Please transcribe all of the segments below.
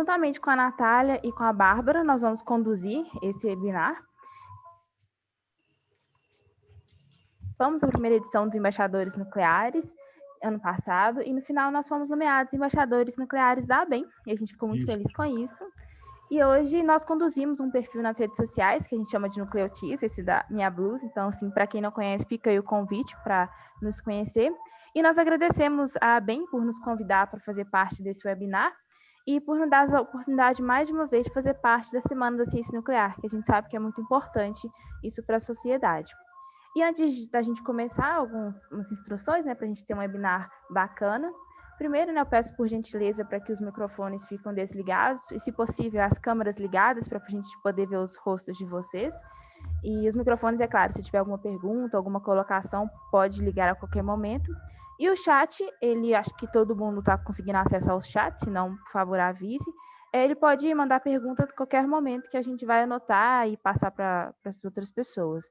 Juntamente com a Natália e com a Bárbara, nós vamos conduzir esse webinar. Fomos a primeira edição dos Embaixadores Nucleares, ano passado, e no final nós fomos nomeados embaixadores nucleares da ABEM, e a gente ficou muito feliz com isso. E hoje nós conduzimos um perfil nas redes sociais, que a gente chama de Nucleotis, esse da Minha Blusa. Então, assim, para quem não conhece, fica aí o convite para nos conhecer. E nós agradecemos a ABEM por nos convidar para fazer parte desse webinar e por nos dar a oportunidade, mais de uma vez, de fazer parte da Semana da Ciência Nuclear, que a gente sabe que é muito importante isso para a sociedade. E antes da gente começar, algumas instruções, né, para a gente ter um webinar bacana. Primeiro, né, eu peço por gentileza para que os microfones fiquem desligados e, se possível, as câmeras ligadas para a gente poder ver os rostos de vocês. E os microfones, é claro, se tiver alguma pergunta, alguma colocação, pode ligar a qualquer momento. E o chat, acho que todo mundo está conseguindo acesso ao chat, se não, por favor, avise. Ele pode mandar pergunta a qualquer momento que a gente vai anotar e passar para as outras pessoas.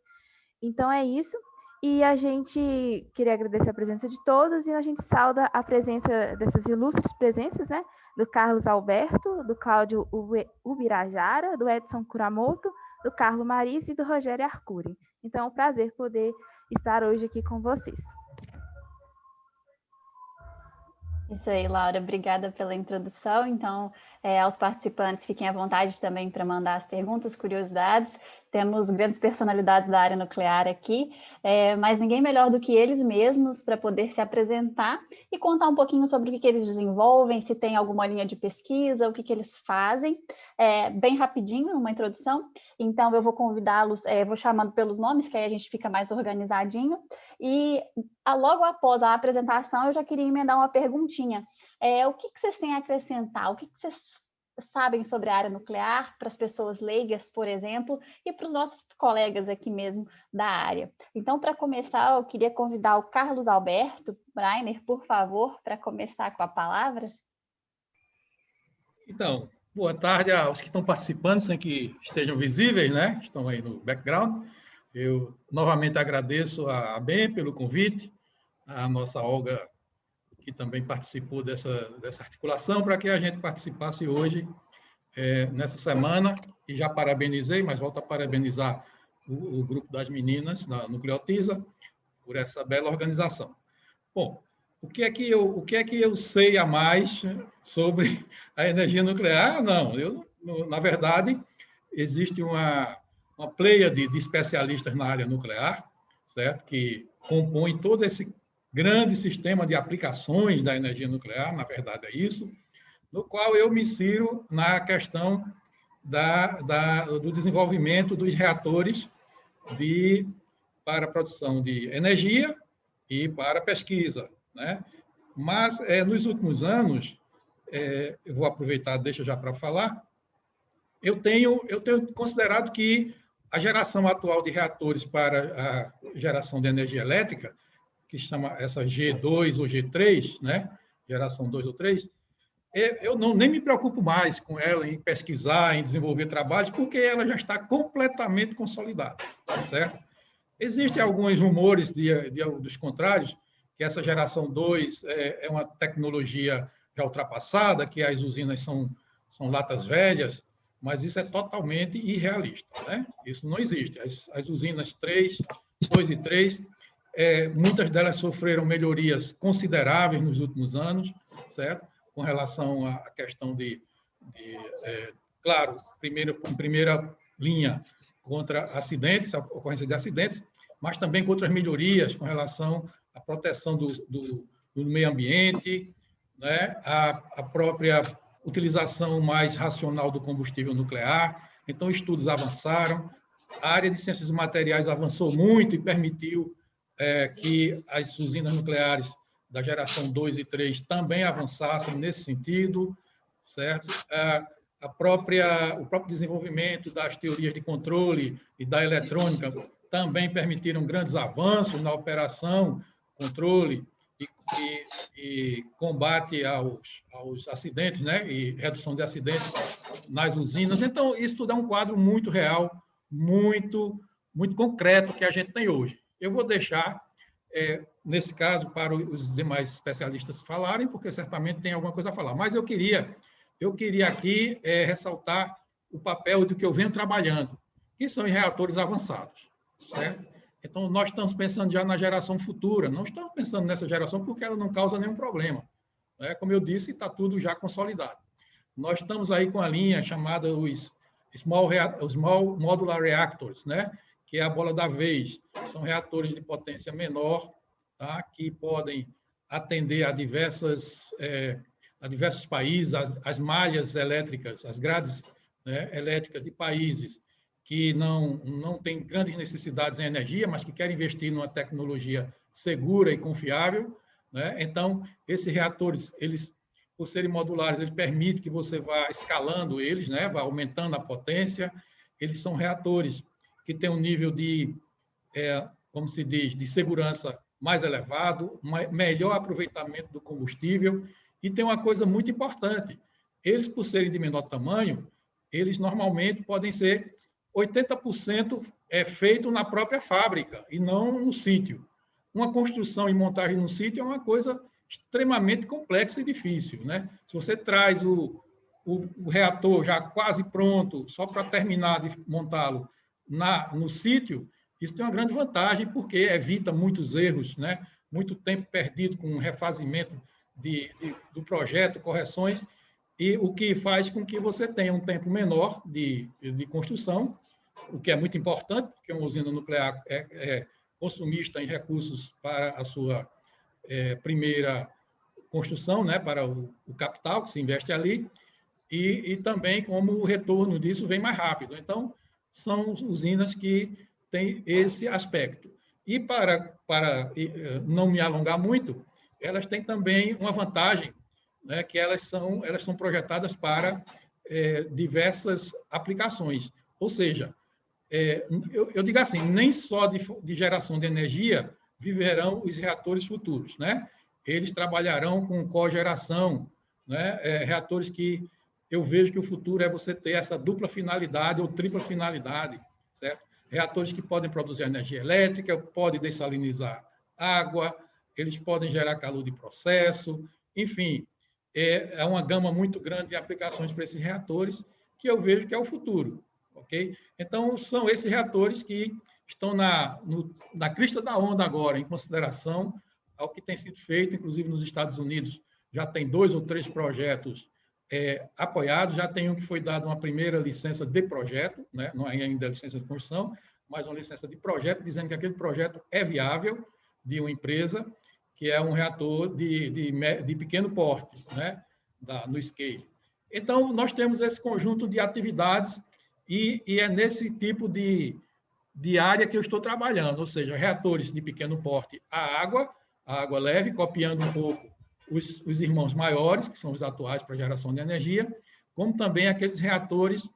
Então é isso, e a gente queria agradecer a presença de todos, e a gente sauda a presença dessas ilustres presenças, né? Do Carlos Alberto, do Cláudio Ubirajara, do Edson Kuramoto, do Carlos Maris e do Rogério Arcuri. Então é um prazer poder estar hoje aqui com vocês. Isso aí, Laura, obrigada pela introdução. Então, aos participantes, fiquem à vontade também para mandar as perguntas, curiosidades. Temos grandes personalidades da área nuclear aqui, mas ninguém melhor do que eles mesmos para poder se apresentar e contar um pouquinho sobre o que eles desenvolvem, se tem alguma linha de pesquisa, o que eles fazem. Bem rapidinho, uma introdução. Então, eu vou convidá-los, vou chamando pelos nomes, que aí a gente fica mais organizadinho. E logo após a apresentação, eu já queria emendar uma perguntinha. O que vocês têm a acrescentar? O que vocês sabem sobre a área nuclear para as pessoas leigas, por exemplo, e para os nossos colegas aqui mesmo da área? Então, para começar, eu queria convidar o Carlos Alberto Breiner, por favor, para começar com a palavra. Então, boa tarde aos que estão participando, sem que estejam visíveis, né? Estão aí no background. Eu novamente agradeço a ABEM pelo convite, a nossa Olga, que também participou dessa articulação, para que a gente participasse hoje, nessa semana, e já parabenizei, mas volto a parabenizar o grupo das meninas da Nucleotiza por essa bela organização. Bom, o que é que eu sei a mais sobre a energia nuclear? Não, na verdade, existe uma pleiade de especialistas na área nuclear, certo? Que compõe todo esse grande sistema de aplicações da energia nuclear, na verdade é isso, no qual eu me insiro na questão do desenvolvimento dos reatores para a produção de energia e para pesquisa, né? Mas, nos últimos anos, eu vou aproveitar, deixa já para falar, eu tenho considerado que a geração atual de reatores para a geração de energia elétrica, que chama essa G2 ou G3, né? Geração 2 ou 3, eu nem me preocupo mais com ela em pesquisar, em desenvolver trabalhos, porque ela já está completamente consolidada, certo? Existem alguns rumores dos contrários, que essa geração 2 é uma tecnologia já ultrapassada, que as usinas são latas velhas, mas isso é totalmente irrealista, né? Isso não existe. As usinas 2 e 3, muitas delas sofreram melhorias consideráveis nos últimos anos, certo? Com relação à questão claro, em primeira linha contra acidentes, a ocorrência de acidentes, mas também com outras melhorias com relação à proteção do meio ambiente, né? A própria utilização mais racional do combustível nuclear. Então, estudos avançaram, a área de ciências de materiais avançou muito e permitiu que as usinas nucleares da geração 2 e 3 também avançassem nesse sentido, certo? O próprio desenvolvimento das teorias de controle e da eletrônica também permitiram grandes avanços na operação, controle e combate aos acidentes, né? E redução de acidentes nas usinas. Então, isso tudo é um quadro muito real, muito, muito concreto que a gente tem hoje. Eu vou deixar, nesse caso, para os demais especialistas falarem, porque certamente tem alguma coisa a falar. Mas eu queria eu queria aqui ressaltar o papel do que eu venho trabalhando, que são os reatores avançados, certo? Então, nós estamos pensando já na geração futura, não estamos pensando nessa geração porque ela não causa nenhum problema. Né? Como eu disse, está tudo já consolidado. Nós estamos aí com a linha chamada os Small Modular Reactors, né? Que é a bola da vez. São reatores de potência menor, tá? Que podem atender a diversos países, as malhas elétricas, as grades, né, elétricas de países que não têm grandes necessidades em energia, mas que querem investir numa tecnologia segura e confiável. Né? Então, esses reatores, eles, por serem modulares, eles permitem que você vá escalando eles, né? Vá aumentando a potência. Eles são reatores que têm um nível de, como se diz, de segurança mais elevado, melhor aproveitamento do combustível. E tem uma coisa muito importante, eles, por serem de menor tamanho, eles normalmente podem ser 80% feito na própria fábrica e não no sítio. Uma construção e montagem no sítio é uma coisa extremamente complexa e difícil. Né? Se você traz o reator já quase pronto, só para terminar de montá-lo no sítio, isso tem uma grande vantagem, porque evita muitos erros, né? Muito tempo perdido com o refazimento do projeto, correções, e o que faz com que você tenha um tempo menor de construção, o que é muito importante, porque uma usina nuclear é consumista em recursos para a sua primeira construção, né, para o capital que se investe ali, e também como o retorno disso vem mais rápido. Então, são usinas que têm esse aspecto. E para não me alongar muito, elas têm também uma vantagem, né, que elas são projetadas para diversas aplicações. Ou seja, eu digo assim, nem só de geração de energia viverão os reatores futuros, né? Eles trabalharão com cogeração, né? Reatores que eu vejo que o futuro é você ter essa dupla finalidade ou tripla finalidade, certo? Reatores que podem produzir energia elétrica, podem dessalinizar água, eles podem gerar calor de processo, enfim, é uma gama muito grande de aplicações para esses reatores que eu vejo que é o futuro, ok? Então, são esses reatores que estão na crista da onda agora, em consideração ao que tem sido feito, inclusive nos Estados Unidos, já tem 2 ou 3 projetos apoiados, já tem um que foi dado uma primeira licença de projeto, né? Não é ainda licença de construção, mas uma licença de projeto, dizendo que aquele projeto é viável, de uma empresa, que é um reator de pequeno porte, né? No scale. Então, nós temos esse conjunto de atividades e é nesse tipo de área que eu estou trabalhando, ou seja, reatores de pequeno porte a água leve, copiando um pouco os irmãos maiores, que são os atuais para geração de energia, como também aqueles reatores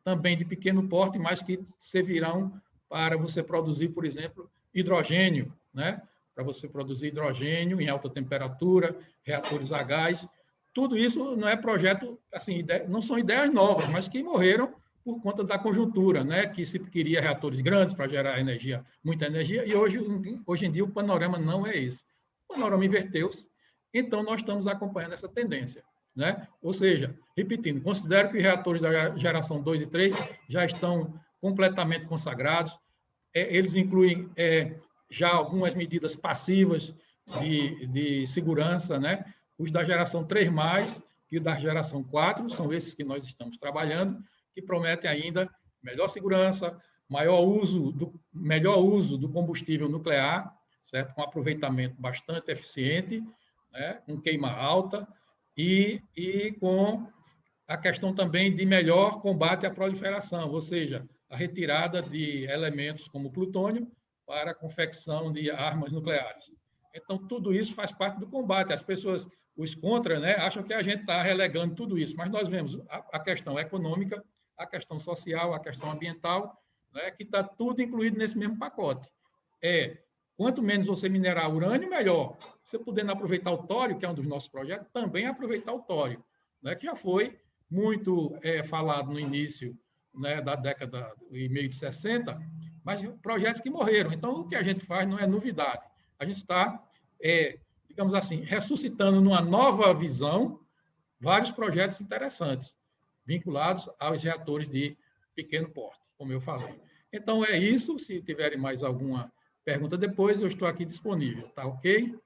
também de pequeno porte, mas que servirão para você produzir, por exemplo, hidrogênio, né? Para você produzir hidrogênio em alta temperatura, reatores a gás. Tudo isso não é projeto, assim, não são ideias novas, mas que morreram por conta da conjuntura, né? Que se queria reatores grandes para gerar energia, muita energia, e hoje em dia o panorama não é esse. O panorama inverteu-se, então nós estamos acompanhando essa tendência. Né? Ou seja, repetindo, considero que os reatores da geração 2 e 3 já estão completamente consagrados, eles incluem já algumas medidas passivas de segurança, né? Os da geração 3+, e os da geração 4, são esses que nós estamos trabalhando, que prometem ainda melhor segurança, melhor uso do combustível nuclear, certo? Com aproveitamento bastante eficiente, né? Com queima alta, e com a questão também de melhor combate à proliferação, ou seja, a retirada de elementos como plutônio para a confecção de armas nucleares. Então, tudo isso faz parte do combate. As pessoas, os contra, né, acham que a gente está relegando tudo isso, mas nós vemos a questão econômica, a questão social, a questão ambiental, né, que está tudo incluído nesse mesmo pacote. Quanto menos você minerar urânio, melhor. Você podendo aproveitar o tório, que é um dos nossos projetos, também aproveitar o tório, né, que já foi muito falado no início, né, da década e meio de 60, mas projetos que morreram. Então, o que a gente faz não é novidade. A gente está, digamos assim, ressuscitando numa nova visão, vários projetos interessantes, vinculados aos reatores de pequeno porte, como eu falei. Então, é isso. Se tiverem mais alguma pergunta depois, eu estou aqui disponível, tá ok?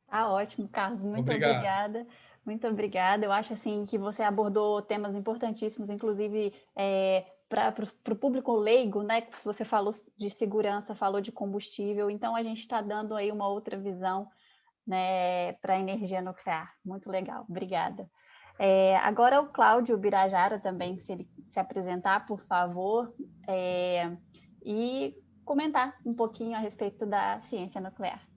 Tá ótimo, Carlos. Muito Obrigado. obrigada. Muito obrigada. Eu acho assim que você abordou temas importantíssimos, inclusive para o público leigo, né? Você falou de segurança, falou de combustível, então a gente está dando aí uma outra visão, né, para a energia nuclear. Muito legal. Obrigada. Agora o Cláudio Birajara também, se ele se apresentar, por favor, e comentar um pouquinho a respeito da ciência nuclear.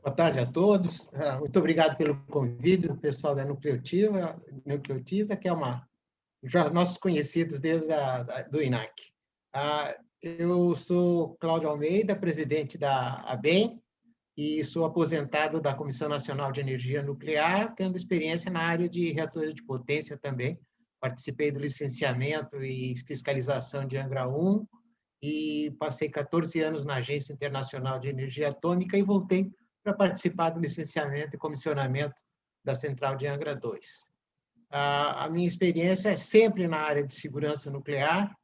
Boa tarde a todos. Muito obrigado pelo convite, o pessoal da Nucleotiza, que é já nossos conhecidos desde do INAC. Eu sou Cláudio Almeida, presidente da ABEM, e sou aposentado da Comissão Nacional de Energia Nuclear, tendo experiência na área de reatores de potência também. Participei do licenciamento e fiscalização de Angra 1 e passei 14 anos na Agência Internacional de Energia Atômica e voltei para participar do licenciamento e comissionamento da Central de Angra 2. A minha experiência é sempre na área de segurança nuclear,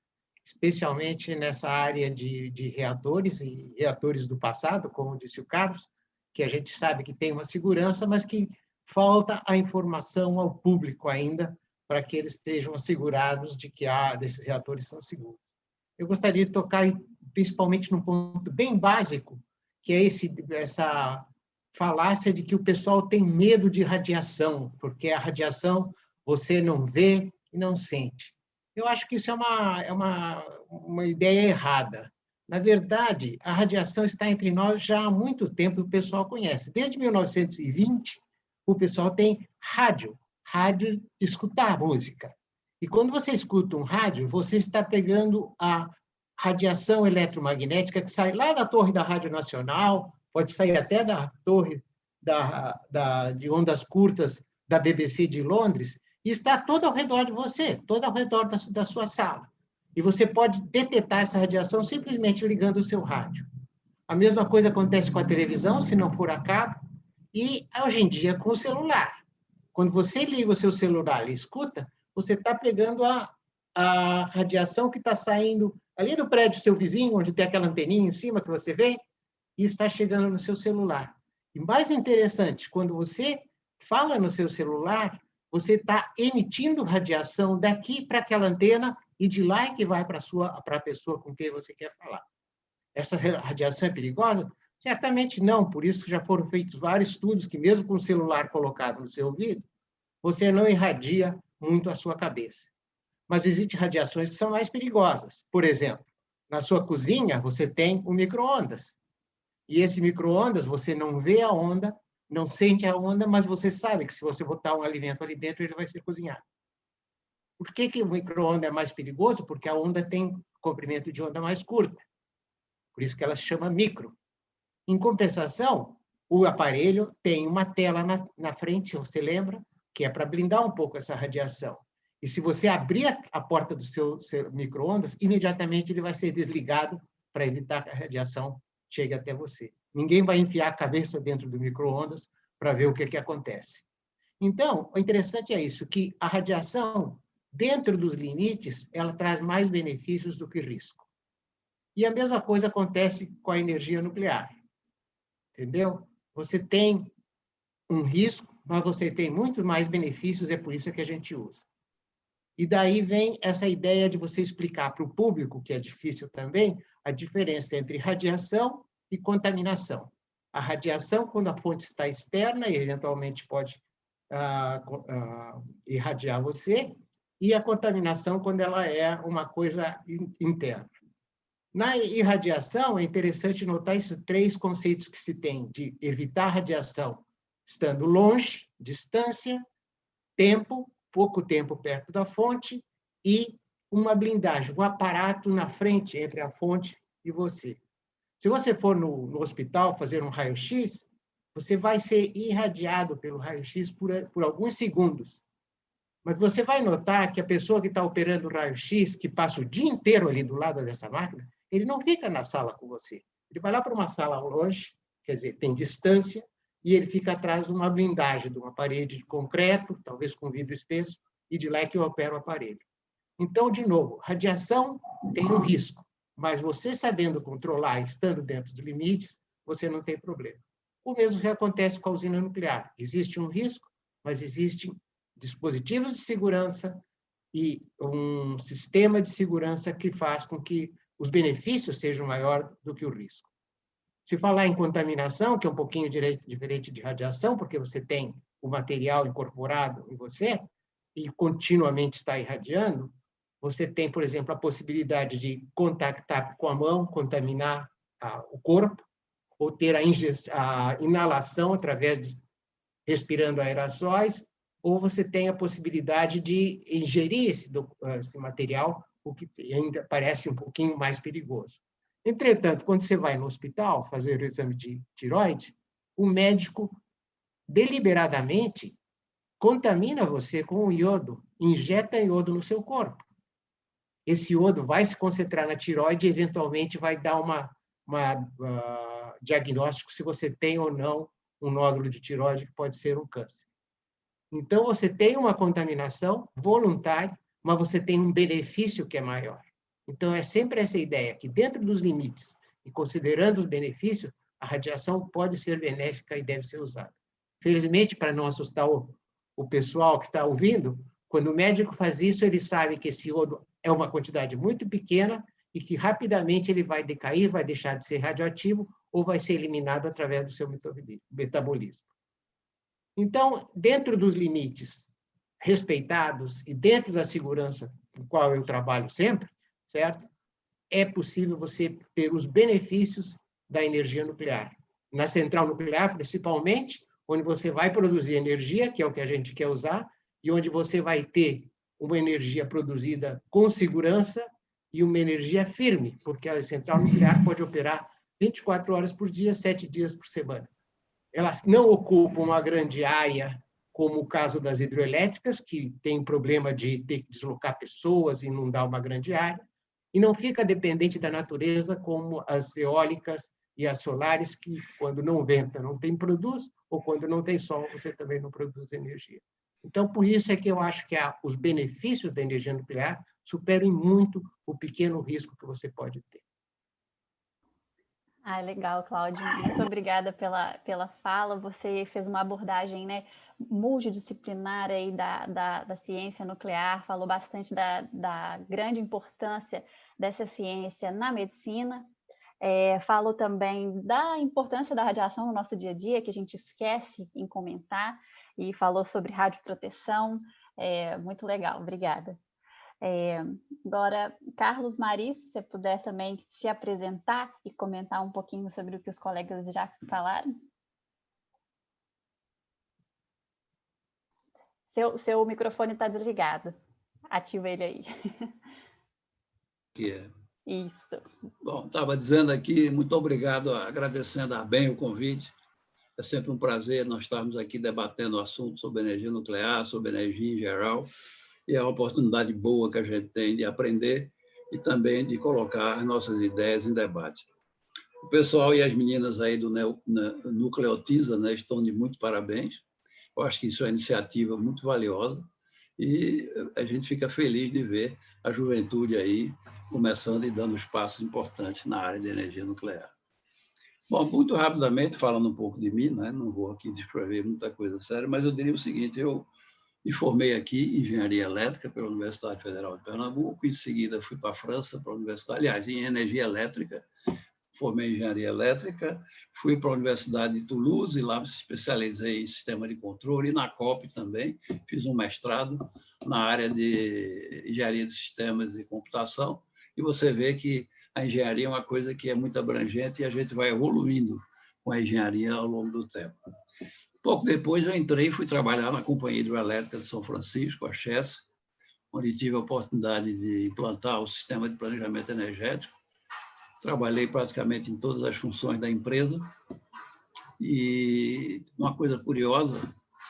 especialmente nessa área de reatores e reatores do passado, como disse o Carlos, que a gente sabe que tem uma segurança, mas que falta a informação ao público ainda para que eles estejam assegurados de que desses reatores são seguros. Eu gostaria de tocar principalmente num ponto bem básico, que é essa falácia de que o pessoal tem medo de radiação, porque a radiação você não vê e não sente. Eu acho que isso é uma ideia errada. Na verdade, a radiação está entre nós já há muito tempo e o pessoal conhece. Desde 1920, o pessoal tem rádio de escutar música. E quando você escuta um rádio, você está pegando a radiação eletromagnética que sai lá da torre da Rádio Nacional, pode sair até da torre de ondas curtas da BBC de Londres, e está todo ao redor de você, todo ao redor da sua sala. E você pode detectar essa radiação simplesmente ligando o seu rádio. A mesma coisa acontece com a televisão, se não for a cabo, e hoje em dia com o celular. Quando você liga o seu celular e escuta, você está pegando a radiação que está saindo ali do prédio do seu vizinho, onde tem aquela anteninha em cima que você vê, e está chegando no seu celular. E mais interessante, quando você fala no seu celular, você está emitindo radiação daqui para aquela antena e de lá é que vai para a pessoa com quem você quer falar. Essa radiação é perigosa? Certamente não, por isso já foram feitos vários estudos que mesmo com o celular colocado no seu ouvido, você não irradia muito a sua cabeça. Mas existem radiações que são mais perigosas. Por exemplo, na sua cozinha você tem o micro-ondas. E esse micro-ondas, você não vê a onda, não sente a onda, mas você sabe que se você botar um alimento ali dentro, ele vai ser cozinhado. Por que o micro-ondas é mais perigoso? Porque a onda tem comprimento de onda mais curta. Por isso que ela se chama micro. Em compensação, o aparelho tem uma tela na frente, se você lembra, que é para blindar um pouco essa radiação. E se você abrir a porta do seu micro-ondas, imediatamente ele vai ser desligado para evitar que a radiação chegue até você. Ninguém vai enfiar a cabeça dentro do micro-ondas para ver o que acontece. Então, o interessante é isso, que a radiação, dentro dos limites, ela traz mais benefícios do que risco. E a mesma coisa acontece com a energia nuclear. Entendeu? Você tem um risco, mas você tem muito mais benefícios, é por isso que a gente usa. E daí vem essa ideia de você explicar para o público, que é difícil também, a diferença entre radiação e contaminação. A radiação, quando a fonte está externa e eventualmente pode irradiar você, e a contaminação, quando ela é uma coisa interna. Na irradiação, é interessante notar esses três conceitos que se tem, de evitar a radiação estando longe, distância, tempo, pouco tempo perto da fonte, e uma blindagem, um aparato na frente entre a fonte e você. Se você for no hospital fazer um raio-x, você vai ser irradiado pelo raio-x por alguns segundos. Mas você vai notar que a pessoa que está operando o raio-x, que passa o dia inteiro ali do lado dessa máquina, ele não fica na sala com você. Ele vai lá para uma sala longe, quer dizer, tem distância, e ele fica atrás de uma blindagem, de uma parede de concreto, talvez com vidro espesso, e de lá é que eu opero o aparelho. Então, de novo, radiação tem um risco, mas você sabendo controlar, estando dentro dos limites, você não tem problema. O mesmo que acontece com a usina nuclear. Existe um risco, mas existem dispositivos de segurança e um sistema de segurança que faz com que os benefícios sejam maiores do que o risco. Se falar em contaminação, que é um pouquinho diferente de radiação, porque você tem o material incorporado em você e continuamente está irradiando, você tem, por exemplo, a possibilidade de contactar com a mão, contaminar o corpo, ou ter a inalação através de respirando aerossóis, ou você tem a possibilidade de ingerir esse material, o que ainda parece um pouquinho mais perigoso. Entretanto, quando você vai no hospital fazer o exame de tireoide, o médico deliberadamente contamina você com o iodo, injeta iodo no seu corpo. Esse iodo vai se concentrar na tireoide e, eventualmente, vai dar diagnóstico se você tem ou não um nódulo de tireoide, que pode ser um câncer. Então, você tem uma contaminação voluntária, mas você tem um benefício que é maior. Então, é sempre essa ideia, que dentro dos limites e considerando os benefícios, a radiação pode ser benéfica e deve ser usada. Felizmente, para não assustar o pessoal que está ouvindo, quando o médico faz isso, ele sabe que esse iodo é uma quantidade muito pequena e que rapidamente ele vai decair, vai deixar de ser radioativo ou vai ser eliminado através do seu metabolismo. Então, dentro dos limites respeitados e dentro da segurança com qual eu trabalho sempre, certo? É possível você ter os benefícios da energia nuclear. Na central nuclear, principalmente, onde você vai produzir energia, que é o que a gente quer usar, e onde você vai ter uma energia produzida com segurança e uma energia firme, porque a central nuclear pode operar 24 horas por dia, 7 dias por semana. Elas não ocupam uma grande área, como o caso das hidroelétricas, que tem problema de ter que deslocar pessoas e inundar uma grande área, e não fica dependente da natureza, como as eólicas e as solares, que quando não venta, não tem produz, ou quando não tem sol, você também não produz energia. Então, por isso é que eu acho que os benefícios da energia nuclear superam muito o pequeno risco que você pode ter. Legal, Cláudio. Muito obrigada pela fala. Você fez uma abordagem, né, multidisciplinar aí da ciência nuclear, falou bastante da grande importância dessa ciência na medicina. Falou também da importância da radiação no nosso dia a dia, que a gente esquece em comentar, e falou sobre radioproteção. Muito legal, obrigada. Agora, Carlos Maris, se você puder também se apresentar e comentar um pouquinho sobre o que os colegas já falaram. Seu microfone está desligado. Ativa ele aí. Isso. Bom, estava dizendo aqui, muito obrigado, agradecendo a bem o convite. É sempre um prazer nós estarmos aqui debatendo o assunto sobre energia nuclear, sobre energia em geral. E é uma oportunidade boa que a gente tem de aprender e também de colocar as nossas ideias em debate. O pessoal e as meninas aí do Nucleotiza, né, estão de muito parabéns. Eu acho que isso é uma iniciativa muito valiosa e a gente fica feliz de ver a juventude aí começando e dando passos importantes na área de energia nuclear. Bom, muito rapidamente, falando um pouco de mim, né, não vou aqui descrever muita coisa séria, mas eu diria o seguinte: eu me formei aqui em engenharia elétrica pela Universidade Federal de Pernambuco, em seguida fui para a França, para a Universidade, aliás, em energia elétrica, formei em engenharia elétrica, fui para a Universidade de Toulouse, e lá me especializei em sistema de controle, e na COP também, fiz um mestrado na área de engenharia de sistemas e computação, e você vê que a engenharia é uma coisa que é muito abrangente e a gente vai evoluindo com a engenharia ao longo do tempo. Pouco depois eu entrei e fui trabalhar na Companhia Hidroelétrica de São Francisco, a Chess, onde tive a oportunidade de implantar o sistema de planejamento energético. Trabalhei praticamente em todas as funções da empresa. E uma coisa curiosa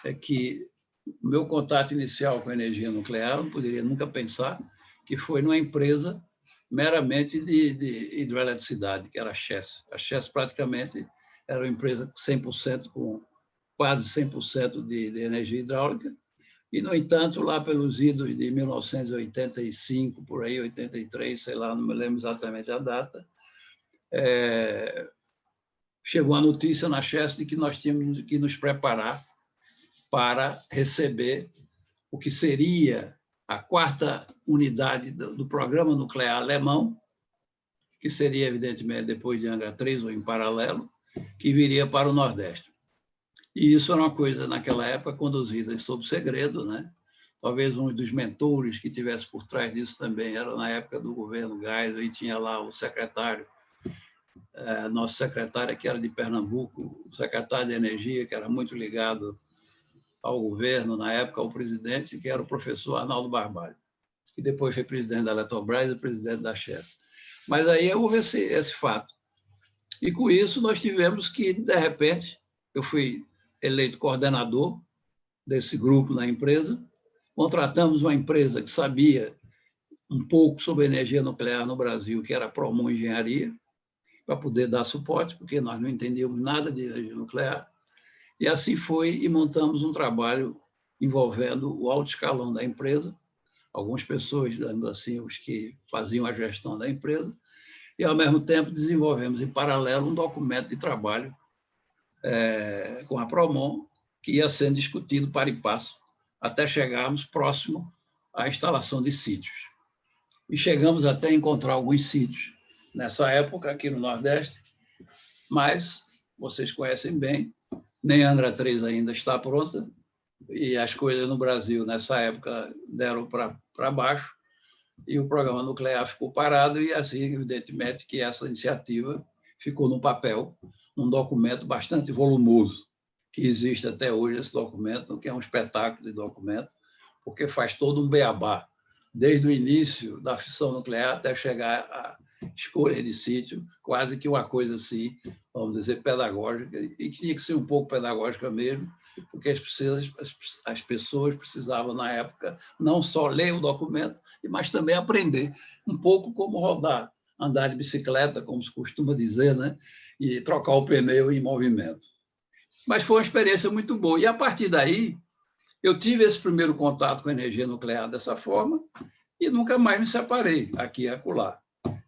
é que o meu contato inicial com a energia nuclear, eu não poderia nunca pensar que foi numa empresa meramente de hidroeletricidade, que era a Chess. A Chess praticamente era uma empresa 100% com quase 100% de energia hidráulica, e, no entanto, lá pelos idos de 1985, por aí, 83, sei lá, não me lembro exatamente a data, chegou a notícia na Chess de que nós tínhamos que nos preparar para receber o que seria a 4ª unidade do programa nuclear alemão, que seria, evidentemente, depois de Angra 3 ou em paralelo, que viria para o Nordeste. E isso era uma coisa, naquela época, conduzida sob segredo, né? Talvez um dos mentores que tivesse por trás disso também era na época do governo Geisel, e tinha lá o secretário, nosso secretário, que era de Pernambuco, o secretário de Energia, que era muito ligado ao governo, na época, ao presidente, que era o professor Arnaldo Barbalho, que depois foi presidente da Eletrobras e presidente da Chess. Mas aí houve esse fato. E, com isso, nós tivemos que, de repente, eu fui eleito coordenador desse grupo na empresa, contratamos uma empresa que sabia um pouco sobre energia nuclear no Brasil, que era a Promon Engenharia, para poder dar suporte, porque nós não entendíamos nada de energia nuclear. E assim foi, e montamos um trabalho envolvendo o alto escalão da empresa, algumas pessoas, dando assim, os que faziam a gestão da empresa, e, ao mesmo tempo, desenvolvemos, em paralelo, um documento de trabalho com a Promon, que ia sendo discutido para e passo, até chegarmos próximo à instalação de sítios. E chegamos até a encontrar alguns sítios, nessa época, aqui no Nordeste, mas, vocês conhecem bem, nem Angra 3 ainda está pronta, e as coisas no Brasil, nessa época, deram para baixo, e o programa nuclear ficou parado, e assim, evidentemente, que essa iniciativa ficou no papel, num documento bastante volumoso, que existe até hoje esse documento, que é um espetáculo de documento, porque faz todo um beabá, desde o início da fissão nuclear até chegar à escolha de sítio, quase que uma coisa assim, vamos dizer, pedagógica, e que tinha que ser um pouco pedagógica mesmo, porque as pessoas precisavam, na época, não só ler o documento, mas também aprender um pouco como rodar, andar de bicicleta, como se costuma dizer, né? E trocar o pneu em movimento. Mas foi uma experiência muito boa. E, a partir daí, eu tive esse primeiro contato com a energia nuclear dessa forma e nunca mais me separei, aqui e acolá.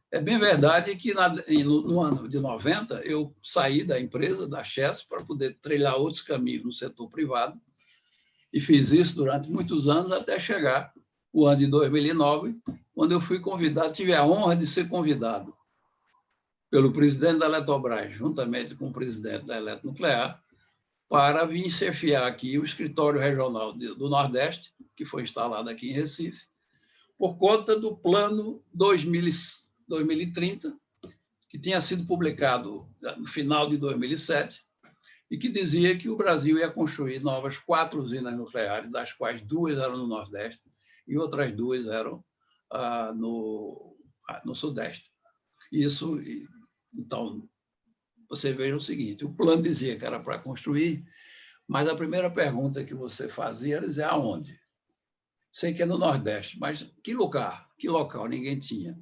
É bem verdade que, no ano de 90, eu saí da empresa, da Chess, para poder trilhar outros caminhos no setor privado, e fiz isso durante muitos anos, até chegar o ano de 2009, quando eu fui convidado, tive a honra de ser convidado pelo presidente da Eletrobras, juntamente com o presidente da Eletronuclear, para vir chefiar aqui o escritório regional do Nordeste, que foi instalado aqui em Recife, por conta do plano 2030, que tinha sido publicado no final de 2007, e que dizia que o Brasil ia construir novas 4 usinas nucleares, das quais 2 eram no Nordeste e outras 2 eram no Sudeste. Isso, então, você veja o seguinte, o plano dizia que era para construir, mas a primeira pergunta que você fazia era dizer aonde? Sei que é no Nordeste, mas que lugar? Que local? Ninguém tinha.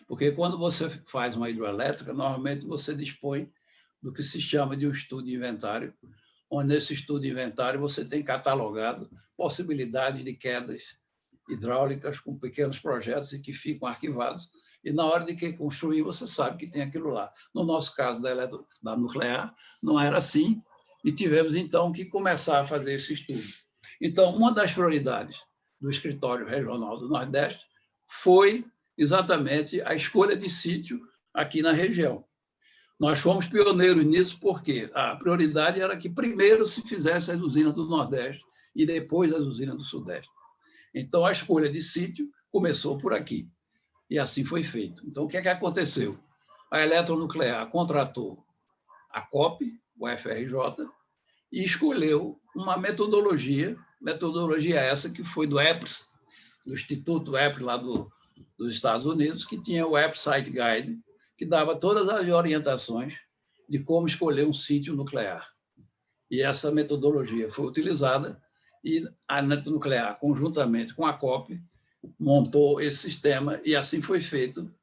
Porque quando você faz uma hidroelétrica, normalmente você dispõe do que se chama de um estudo de inventário, onde nesse estudo de inventário você tem catalogado possibilidades de quedas hidráulicas com pequenos projetos e que ficam arquivados, e na hora de que construir você sabe que tem aquilo lá. No nosso caso da nuclear, não era assim, e tivemos então que começar a fazer esse estudo. Então, uma das prioridades do Escritório Regional do Nordeste foi exatamente a escolha de sítio aqui na região. Nós fomos pioneiros nisso porque a prioridade era que primeiro se fizesse as usinas do Nordeste e depois as usinas do Sudeste. Então, a escolha de sítio começou por aqui, e assim foi feito. Então, o que é que aconteceu? A Eletronuclear contratou a COP, o FRJ, e escolheu uma metodologia essa que foi do EPRS, do Instituto EPRS lá dos Estados Unidos, que tinha o EPRS Site Guide, que dava todas as orientações de como escolher um sítio nuclear. E essa metodologia foi utilizada e a Eletronuclear, conjuntamente com a COP, montou esse sistema e assim foi feito.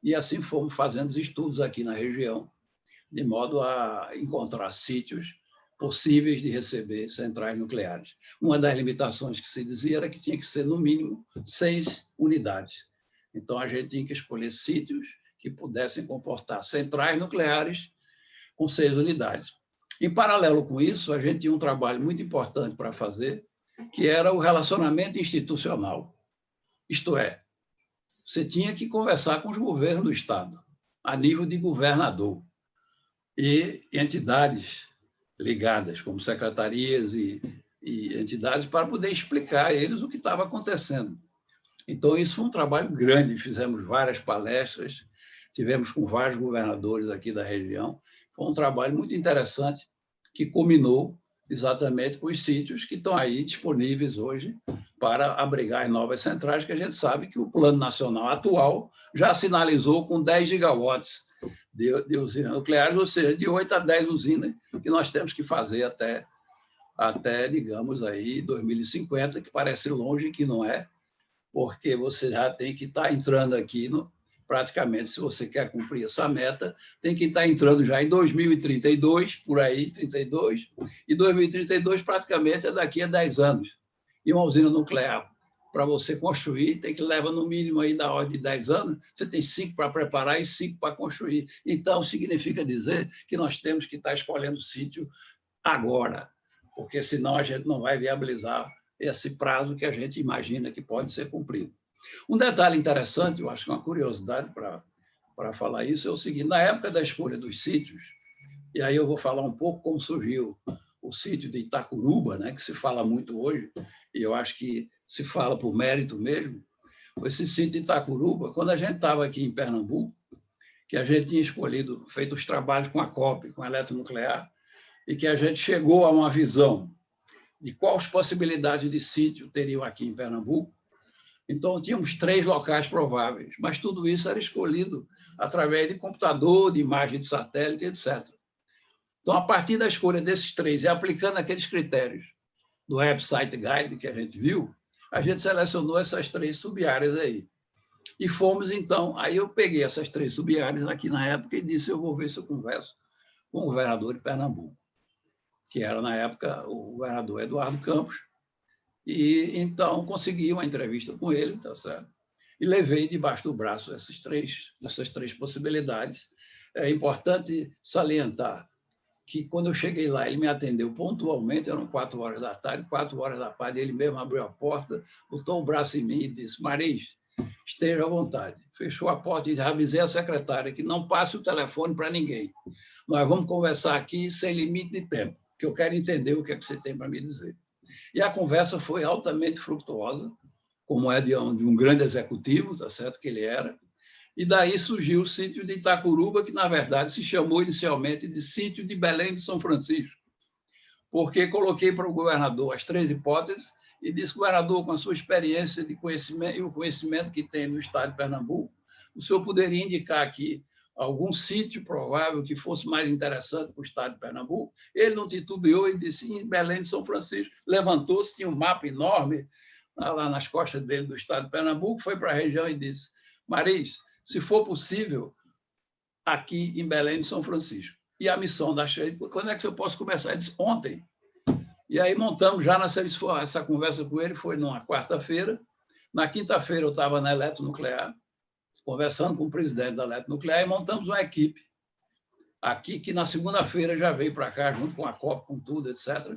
E assim fomos fazendo estudos aqui na região, de modo a encontrar sítios possíveis de receber centrais nucleares. Uma das limitações que se dizia era que tinha que ser, no mínimo, 6 unidades. Então, a gente tinha que escolher sítios que pudessem comportar centrais nucleares com 6 unidades. Em paralelo com isso, a gente tinha um trabalho muito importante para fazer, que era o relacionamento institucional. Isto é, você tinha que conversar com os governos do Estado, a nível de governador, e entidades ligadas, como secretarias e entidades, para poder explicar a eles o que estava acontecendo. Então, isso foi um trabalho grande, fizemos várias palestras, tivemos com vários governadores aqui da região, foi um trabalho muito interessante, que culminou exatamente com os sítios que estão aí disponíveis hoje para abrigar as novas centrais, que a gente sabe que o Plano Nacional atual já sinalizou com 10 gigawatts de usinas nucleares, ou seja, de 8 a 10 usinas que nós temos que fazer até digamos, aí 2050, que parece longe, que não é, porque você já tem que estar entrando aqui, praticamente, se você quer cumprir essa meta, tem que estar entrando já em 2032, por aí, 32, e 2032 praticamente é daqui a 10 anos. E uma usina nuclear, para você construir, tem que levar no mínimo aí da ordem de 10 anos, você tem 5 para preparar e 5 para construir. Então, significa dizer que nós temos que estar escolhendo sítio agora, porque senão a gente não vai viabilizar esse prazo que a gente imagina que pode ser cumprido. Um detalhe interessante, eu acho que uma curiosidade para falar isso, é o seguinte: na época da escolha dos sítios, e aí eu vou falar um pouco como surgiu o sítio de Itacuruba, né, que se fala muito hoje, e eu acho que se fala por mérito mesmo, esse sítio de Itacuruba, quando a gente estava aqui em Pernambuco, que a gente tinha escolhido, feito os trabalhos com a COP, com a eletronuclear, e que a gente chegou a uma visão de quais possibilidades de sítio teriam aqui em Pernambuco. Então, tínhamos 3 locais prováveis, mas tudo isso era escolhido através de computador, de imagem de satélite, etc. Então, a partir da escolha desses 3 e aplicando aqueles critérios do Website Guide que a gente viu, a gente selecionou essas 3 sub-áreas aí. E fomos, então, aí eu peguei essas 3 sub-áreas aqui na época e disse: eu vou ver se eu converso com o governador de Pernambuco, que era, na época, o governador Eduardo Campos, e então consegui uma entrevista com ele, tá certo? E levei debaixo do braço essas três possibilidades. É importante salientar que, quando eu cheguei lá, ele me atendeu pontualmente, eram 4 horas da tarde, 4 horas da tarde, ele mesmo abriu a porta, botou o braço em mim e disse: Mariz, esteja à vontade. Fechou a porta e avisei a secretária que não passe o telefone para ninguém. Nós vamos conversar aqui sem limite de tempo, que eu quero entender o que é que você tem para me dizer. E a conversa foi altamente frutuosa, como é de um grande executivo, tá certo que ele era, e daí surgiu o sítio de Itacuruba, que, na verdade, se chamou inicialmente de Sítio de Belém de São Francisco, porque coloquei para o governador as 3 hipóteses e disse: governador, com a sua experiência de conhecimento e o conhecimento que tem no estado de Pernambuco, o senhor poderia indicar aqui algum sítio provável que fosse mais interessante para o estado de Pernambuco? Ele não titubeou e disse: em Belém de São Francisco. Levantou-se, tinha um mapa enorme lá nas costas dele do estado de Pernambuco, foi para a região e disse: Mariz, se for possível, aqui em Belém de São Francisco. E a missão da Sheila: quando é que eu posso começar? Ele disse: ontem. E aí montamos já essa conversa com ele, foi numa quarta-feira. Na quinta-feira eu estava na Eletronuclear, conversando com o presidente da Eletronuclear, e montamos uma equipe aqui, que na segunda-feira já veio para cá, junto com a COP, com tudo, etc.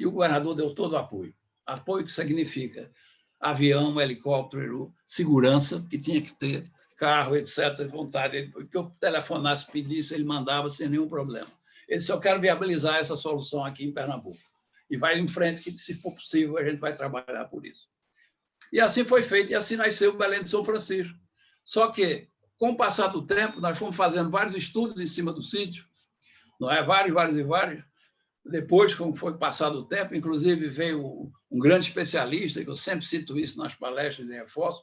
E o governador deu todo o apoio. Apoio que significa avião, helicóptero, segurança, que tinha que ter carro, etc., vontade. Que eu telefonasse, pedisse, ele mandava sem nenhum problema. Ele disse: eu quero viabilizar essa solução aqui em Pernambuco. E vai em frente, que, se for possível, a gente vai trabalhar por isso. E assim foi feito, e assim nasceu o Belém de São Francisco. Só que, com o passar do tempo, nós fomos fazendo vários estudos em cima do sítio, não é? Vários. Depois, como foi passado o tempo, inclusive veio um grande especialista, que eu sempre cito isso nas palestras em reforço,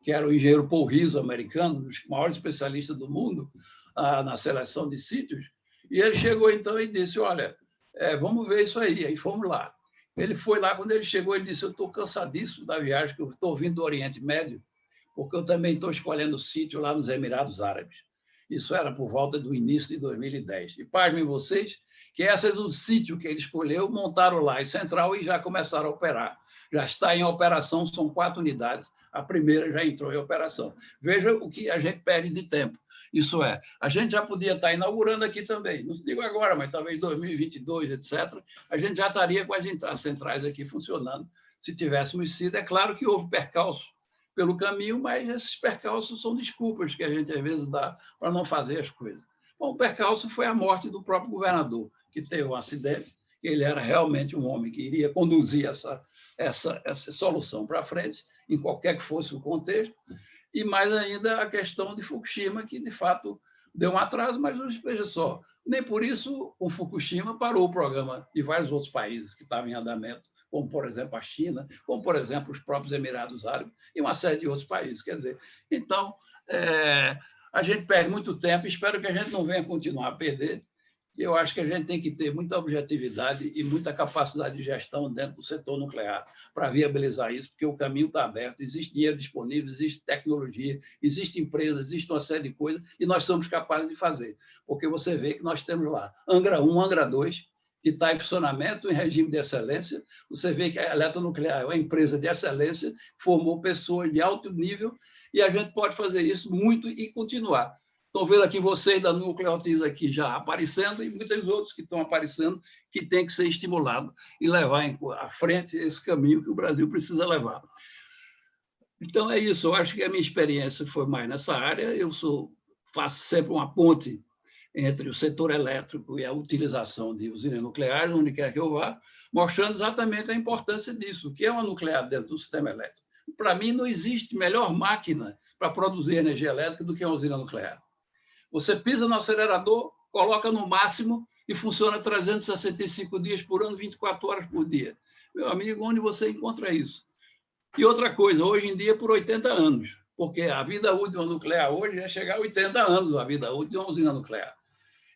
que era o engenheiro Paul Rizzo, americano, um dos maiores especialistas do mundo na seleção de sítios, e ele chegou então e disse: olha, vamos ver isso aí. Aí fomos lá. Ele foi lá, quando ele chegou, ele disse: eu estou cansadíssimo da viagem, que eu estou vindo do Oriente Médio, porque eu também estou escolhendo sítio lá nos Emirados Árabes. Isso era por volta do início de 2010. E pasmem vocês que esse é o sítio que ele escolheu, montaram lá em Central e já começaram a operar. Já está em operação, são 4 unidades, a primeira já entrou em operação. Veja o que a gente perde de tempo. Isso é, a gente já podia estar inaugurando aqui também, não digo agora, mas talvez 2022, etc., a gente já estaria com as centrais aqui funcionando, se tivéssemos sido. É claro que houve percalço pelo caminho, mas esses percalços são desculpas que a gente, às vezes, dá para não fazer as coisas. Bom, o percalço foi a morte do próprio governador, que teve um acidente. Ele era realmente um homem que iria conduzir essa solução para frente, em qualquer que fosse o contexto, e mais ainda a questão de Fukushima, que, de fato, deu um atraso, mas veja só, nem por isso o Fukushima parou o programa de vários outros países que estavam em andamento, como, por exemplo, a China, como, por exemplo, os próprios Emirados Árabes e uma série de outros países. Quer dizer, então, a gente perde muito tempo, espero que a gente não venha continuar a perder. Eu acho que a gente tem que ter muita objetividade e muita capacidade de gestão dentro do setor nuclear para viabilizar isso, porque o caminho está aberto, existe dinheiro disponível, existe tecnologia, existe empresa, existe uma série de coisas, e nós somos capazes de fazer. Porque você vê que nós temos lá Angra 1, Angra 2, que está em funcionamento em regime de excelência. Você vê que a Eletronuclear é uma empresa de excelência, formou pessoas de alto nível, e a gente pode fazer isso muito e continuar. Estão vendo aqui vocês da Nucleotis aqui já aparecendo e muitos outros que estão aparecendo que tem que ser estimulado e levar à frente esse caminho que o Brasil precisa levar. Então, é isso. Eu acho que a minha experiência foi mais nessa área. Eu faço sempre uma ponte entre o setor elétrico e a utilização de usinas nucleares, onde quer que eu vá, mostrando exatamente a importância disso, o que é uma nuclear dentro do sistema elétrico. Para mim, não existe melhor máquina para produzir energia elétrica do que uma usina nuclear. Você pisa no acelerador, coloca no máximo e funciona 365 dias por ano, 24 horas por dia. Meu amigo, onde você encontra isso? E outra coisa, hoje em dia, por 80 anos, porque a vida útil de uma nuclear hoje é chegar a 80 anos, a vida útil de uma usina nuclear.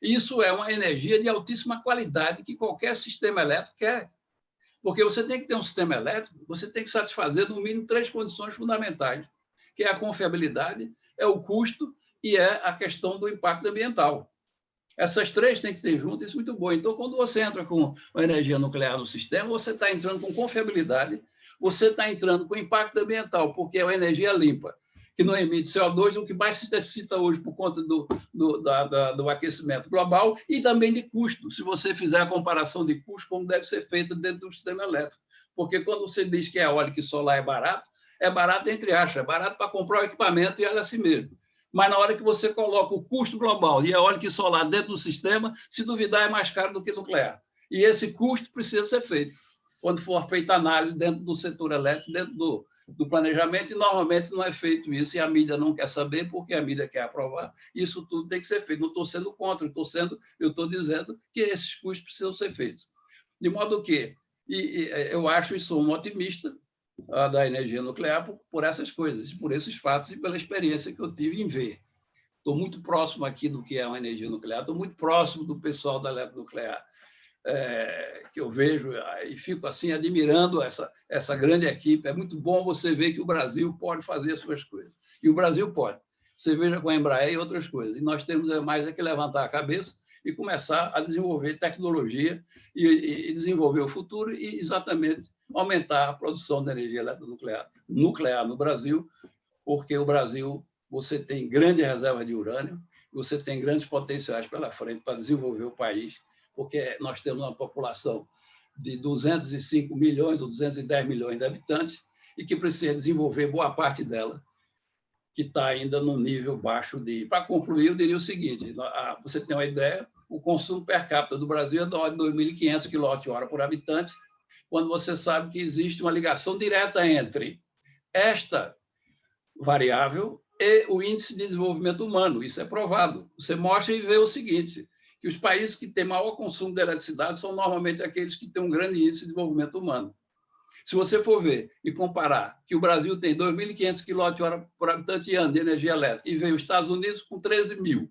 Isso é uma energia de altíssima qualidade que qualquer sistema elétrico quer. Porque você tem que ter um sistema elétrico, você tem que satisfazer, no mínimo, 3 condições fundamentais, que é a confiabilidade, é o custo e é a questão do impacto ambiental. Essas 3 têm que ter juntas, isso é muito bom. Então, quando você entra com a energia nuclear no sistema, você está entrando com confiabilidade, você está entrando com impacto ambiental, porque é uma energia limpa, que não emite CO2, o que mais se necessita hoje por conta do aquecimento global, e também de custo, se você fizer a comparação de custo, como deve ser feita dentro do sistema elétrico. Porque quando você diz que a eólica e solar é barato entre aspas, é barato para comprar o equipamento e ela assim mesmo. Mas na hora que você coloca o custo global e a eólica e solar dentro do sistema, se duvidar, é mais caro do que nuclear. E esse custo precisa ser feito quando for feita análise dentro do setor elétrico, dentro do planejamento, e normalmente não é feito isso, e a mídia não quer saber, porque a mídia quer aprovar. Isso tudo tem que ser feito. Não estou sendo contra, eu estou dizendo que esses custos precisam ser feitos. De modo que, eu acho e sou um otimista da energia nuclear por essas coisas, por esses fatos e pela experiência que eu tive em ver. Estou muito próximo aqui do que é uma energia nuclear, estou muito próximo do pessoal da Eletronuclear, que eu vejo e fico assim admirando essa grande equipe. É muito bom você ver que o Brasil pode fazer as suas coisas. E o Brasil pode. Você veja com a Embraer e outras coisas. E nós temos mais que levantar a cabeça e começar a desenvolver tecnologia e desenvolver o futuro e exatamente aumentar a produção de energia elétrica nuclear no Brasil, porque o Brasil, você tem grande reserva de urânio, você tem grandes potenciais pela frente para desenvolver o país, porque nós temos uma população de 205 milhões ou 210 milhões de habitantes e que precisa desenvolver boa parte dela, que está ainda no nível baixo de... Para concluir, eu diria o seguinte, você tem uma ideia, o consumo per capita do Brasil é de 2.500 kWh por habitante, quando você sabe que existe uma ligação direta entre esta variável e o índice de desenvolvimento humano. Isso é provado. Você mostra e vê o seguinte, que os países que têm maior consumo de eletricidade são normalmente aqueles que têm um grande índice de desenvolvimento humano. Se você for ver e comparar que o Brasil tem 2.500 kWh por habitante e ano de energia elétrica e vem os Estados Unidos com 13 mil,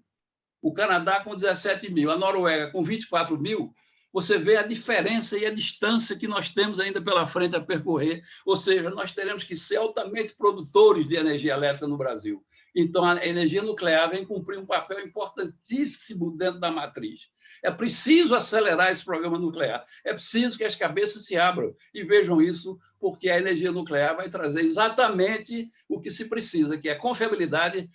o Canadá com 17 mil, a Noruega com 24 mil, você vê a diferença e a distância que nós temos ainda pela frente a percorrer, ou seja, nós teremos que ser altamente produtores de energia elétrica no Brasil. Então, a energia nuclear vem cumprir um papel importantíssimo dentro da matriz. É preciso acelerar esse programa nuclear. É preciso que as cabeças se abram e vejam isso, porque a energia nuclear vai trazer exatamente o que se precisa, que é confiabilidade,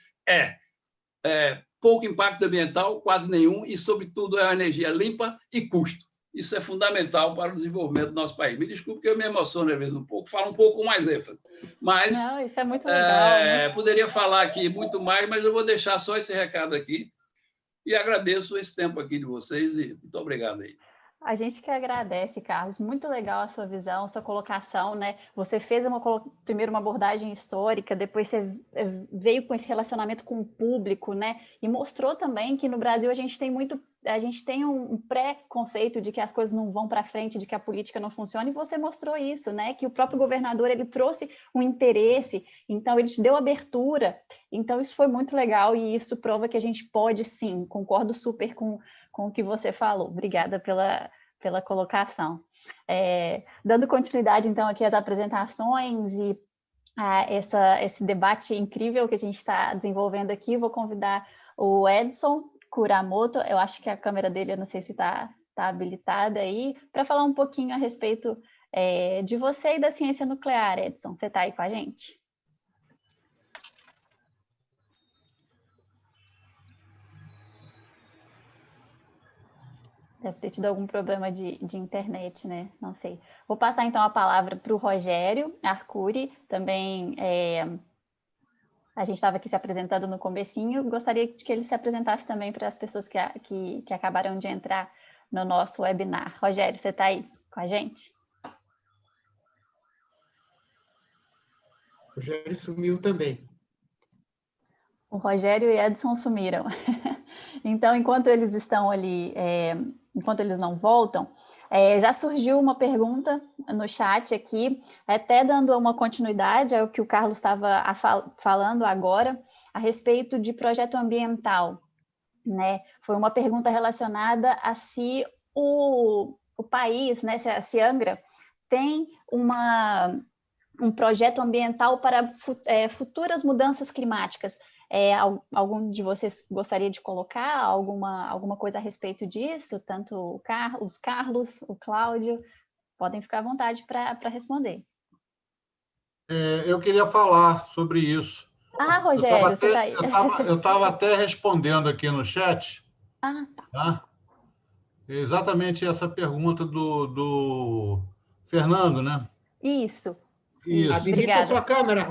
pouco impacto ambiental, quase nenhum, e, sobretudo, é uma energia limpa e custo. Isso é fundamental para o desenvolvimento do nosso país. Me desculpe que eu me emociono, às vezes, um pouco, falo um pouco com mais ênfase. Mas não, isso é muito legal, né? Poderia falar aqui muito mais, mas eu vou deixar só esse recado aqui. E agradeço esse tempo aqui de vocês e muito obrigado aí. A gente que agradece, Carlos. Muito legal a sua visão, a sua colocação, né? Você fez primeiro uma abordagem histórica, depois você veio com esse relacionamento com o público, né? E mostrou também que no Brasil a gente tem um pré-conceito de que as coisas não vão para frente, de que a política não funciona, e você mostrou isso, né? Que o próprio governador, ele trouxe um interesse, então ele te deu abertura. Então isso foi muito legal e isso prova que a gente pode sim, concordo super com o que você falou. Obrigada pela colocação. Dando continuidade, então, aqui às apresentações e esse debate incrível que a gente está desenvolvendo aqui, vou convidar o Edson Kuramoto, eu acho que a câmera dele, eu não sei se está habilitada aí, para falar um pouquinho a respeito de você e da ciência nuclear, Edson. Você está aí com a gente? Deve ter tido algum problema de internet, né? Não sei. Vou passar, então, a palavra para o Rogério Arcuri, também a gente estava aqui se apresentando no comecinho, gostaria de que ele se apresentasse também para as pessoas que acabaram de entrar no nosso webinar. Rogério, você está aí com a gente? O Rogério sumiu também. O Rogério e Edson sumiram. Então, enquanto eles estão ali, enquanto eles não voltam, já surgiu uma pergunta no chat aqui, até dando uma continuidade ao que o Carlos estava falando agora, a respeito de projeto ambiental, né? Foi uma pergunta relacionada a se o país, né, se Angra tem um projeto ambiental para futuras mudanças climáticas. Algum de vocês gostaria de colocar alguma coisa a respeito disso? Tanto os Carlos, o Cláudio, podem ficar à vontade para responder. Eu queria falar sobre isso. Rogério, você está aí. Eu estava até respondendo aqui no chat. Tá. Exatamente essa pergunta do Fernando, né? Isso. Habilita a sua câmera,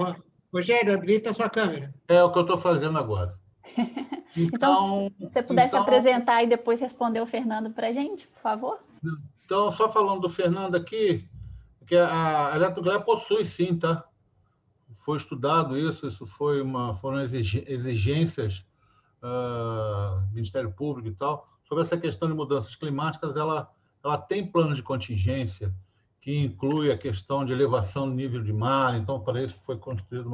Rogério, habilita a sua câmera. É o que eu estou fazendo agora. Então, se você pudesse apresentar e depois responder o Fernando para a gente, por favor. Então, só falando do Fernando aqui, que a eletronuclear possui sim, tá? Foi estudado isso foram exigências do Ministério Público e tal, sobre essa questão de mudanças climáticas. Ela tem plano de contingência, que inclui a questão de elevação do nível de mar. Então, para isso foi construído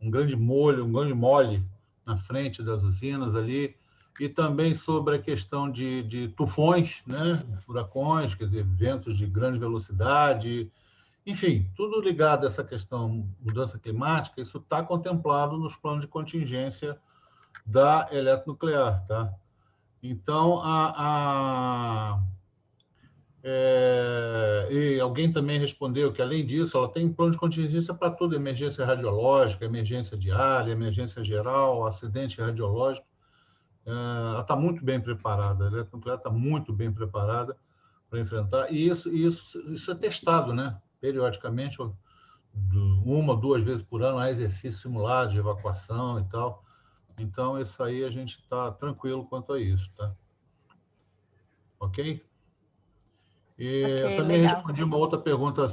um grande mole na frente das usinas ali, e também sobre a questão de tufões, né? Furacões, quer dizer, ventos de grande velocidade, enfim, tudo ligado a essa questão mudança climática. Isso está contemplado nos planos de contingência da eletronuclear, tá? Então, e alguém também respondeu que, além disso, ela tem plano de contingência para tudo: emergência radiológica, emergência diária, emergência geral, acidente radiológico. Ela está muito bem preparada, a eletronuclear está muito bem preparada para enfrentar, e isso é testado, né? Periodicamente, 1 ou 2 vezes por ano, há exercício simulado de evacuação e tal. Então, isso aí a gente está tranquilo quanto a isso, tá? Ok? Eu também respondi uma outra pergunta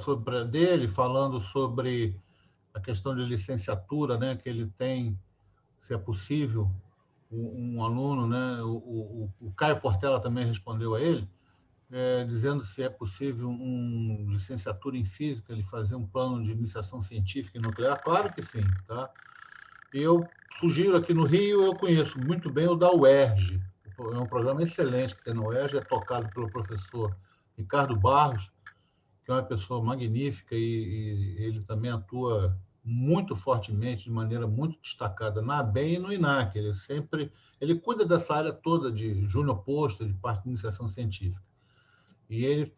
dele, falando sobre a questão de licenciatura, né, que ele tem, se é possível, um aluno, né, o Caio Portela também respondeu a ele, dizendo se é possível uma licenciatura em física, ele fazer um plano de iniciação científica em nuclear. Claro que sim, tá? Eu sugiro, aqui no Rio, eu conheço muito bem o da UERJ, é um programa excelente que tem na UERJ, é tocado pelo professor Ricardo Barros, que é uma pessoa magnífica, e ele também atua muito fortemente, de maneira muito destacada, na ABEM e no INAC. Ele cuida dessa área toda de júnior posto, de parte de iniciação científica. E ele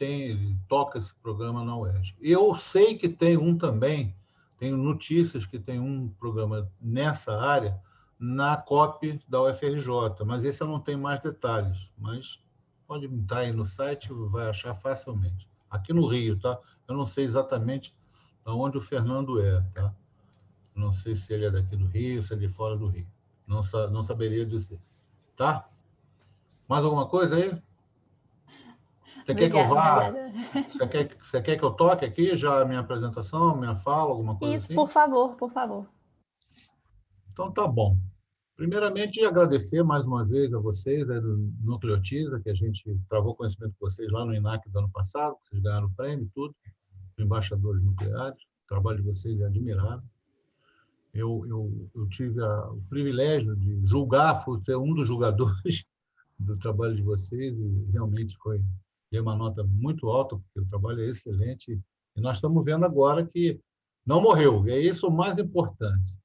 toca esse programa na UERJ. Eu sei que tem um também, tenho notícias que tem um programa nessa área na COP da UFRJ, mas esse eu não tenho mais detalhes, mas pode entrar aí no site, vai achar facilmente. Aqui no Rio, tá? Eu não sei exatamente onde o Fernando é, tá? Não sei se ele é daqui do Rio, se ele é de fora do Rio. Não saberia dizer, tá? Mais alguma coisa aí? Você quer que eu vá? Você quer que eu toque aqui já a minha apresentação, minha fala, alguma coisa Isso, assim? por favor, por favor. Então, tá bom. Primeiramente, agradecer mais uma vez a vocês, do Nucleotiza, que a gente travou conhecimento com vocês lá no INAC do ano passado, vocês ganharam o prêmio e tudo, embaixadores nucleares. O trabalho de vocês é admirável. Eu tive o privilégio de julgar, fui ser um dos julgadores do trabalho de vocês e realmente dei uma nota muito alta, porque o trabalho é excelente e nós estamos vendo agora que não morreu, e é isso o mais importante.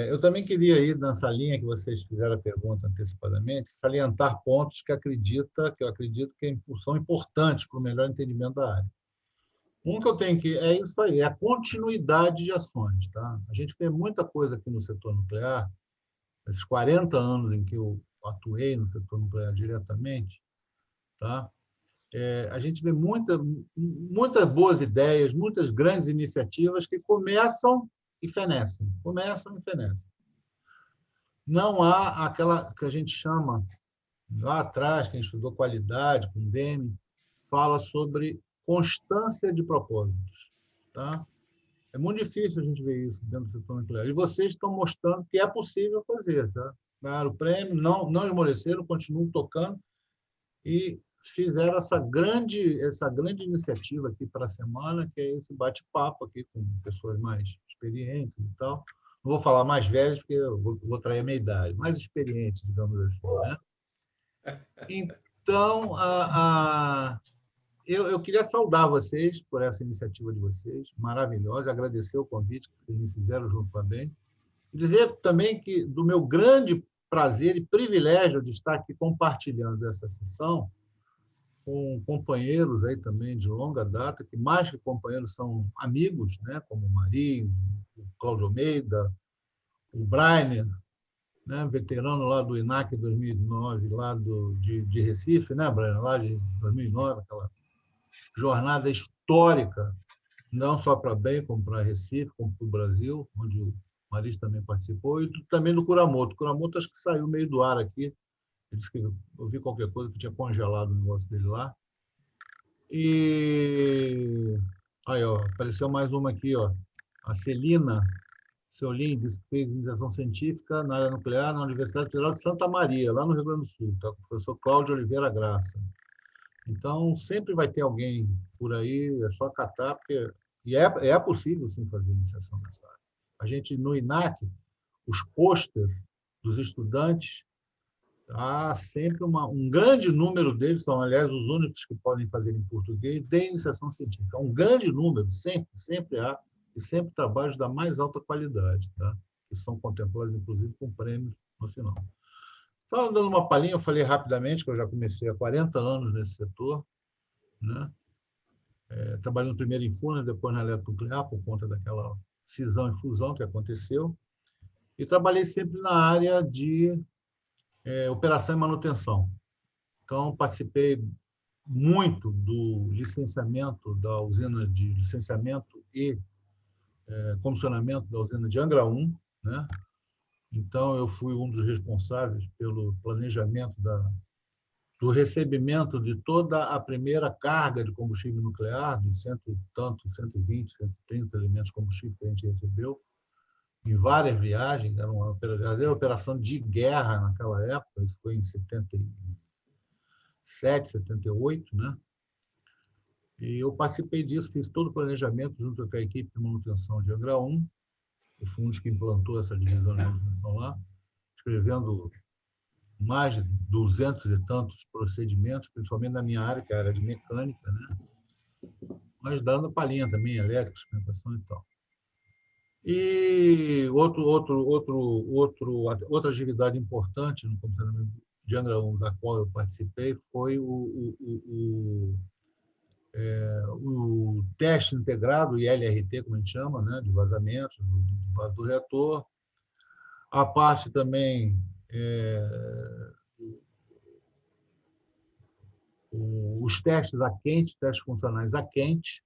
Eu também queria ir nessa linha que vocês fizeram a pergunta antecipadamente, salientar pontos que eu acredito que são importantes para o melhor entendimento da área. Um que eu tenho que é isso aí, é a continuidade de ações, tá? A gente vê muita coisa aqui no setor nuclear, esses 40 anos em que eu atuei no setor nuclear diretamente, tá? A gente vê muitas boas ideias, muitas grandes iniciativas que começam e fenecem. Não há aquela que a gente chama, lá atrás, quem estudou qualidade, com Deming, fala sobre constância de propósitos. Tá? É muito difícil a gente ver isso dentro do setor nuclear. E vocês estão mostrando que é possível fazer. Tá? Ganharam o prêmio, não esmoreceram, continuam tocando e fizeram essa grande iniciativa aqui para a semana, que é esse bate-papo aqui com pessoas mais experientes e tal. Não vou falar mais velhos, porque eu vou trair a minha idade, mais experientes, digamos assim. Né? Então, eu queria saudar vocês por essa iniciativa de vocês, maravilhosa, agradecer o convite que vocês me fizeram junto também. Dizer também que do meu grande prazer e privilégio de estar aqui compartilhando essa sessão com companheiros aí também de longa data, que mais que companheiros são amigos, né, como o Marinho, o Cláudio Almeida, o Brainer, né, veterano lá do INAC 2009, lá de Recife, né, Brainer, lá de 2009, aquela jornada histórica, não só para Belém, como para Recife, como para o Brasil, onde o Maris também participou, e também do Kuramoto. O Kuramoto acho que saiu meio do ar aqui, ele disse que eu vi qualquer coisa que tinha congelado o negócio dele lá. E aí, ó, apareceu mais uma aqui, ó. A Celina Seolim disse que fez iniciação científica na área nuclear na Universidade Federal de Santa Maria, lá no Rio Grande do Sul, tá? O professor Cláudio Oliveira Graça. Então, sempre vai ter alguém por aí, é só catar, porque é possível, sim, fazer iniciação nessa área. A gente, no INAC, os posters dos estudantes, há sempre um grande número deles, são, aliás, os únicos que podem fazer em português, de iniciação científica. Um grande número, sempre há, e sempre trabalhos da mais alta qualidade, tá? Que são contemplados, inclusive, com prêmios no final. Só dando uma palhinha, eu falei rapidamente que eu já comecei há 40 anos nesse setor, né? Trabalhando primeiro em Furnas, depois na eletronuclear, por conta daquela cisão e fusão que aconteceu, e trabalhei sempre na área de operação e manutenção. Então, participei muito do licenciamento da usina de licenciamento e comissionamento da usina de Angra 1, né? Então, eu fui um dos responsáveis pelo planejamento do recebimento de toda a primeira carga de combustível nuclear, de 120, 130 elementos de combustível que a gente recebeu, em várias viagens. Era uma verdadeira operação de guerra naquela época, isso foi em 77, 78, né? E eu participei disso, fiz todo o planejamento junto com a equipe de manutenção de Angra 1, o fundo que implantou essa divisão de manutenção lá, escrevendo mais de 200 e tantos procedimentos, principalmente na minha área, que é a área de mecânica, né? Mas dando palhinha também, elétrica, experimentação e tal. E outra atividade importante no comissionamento de Angra 1, da qual eu participei, foi o teste integrado, ILRT, como a gente chama, né, de vazamentos, do vaso do reator. A parte também os testes a quente, testes funcionais a quente,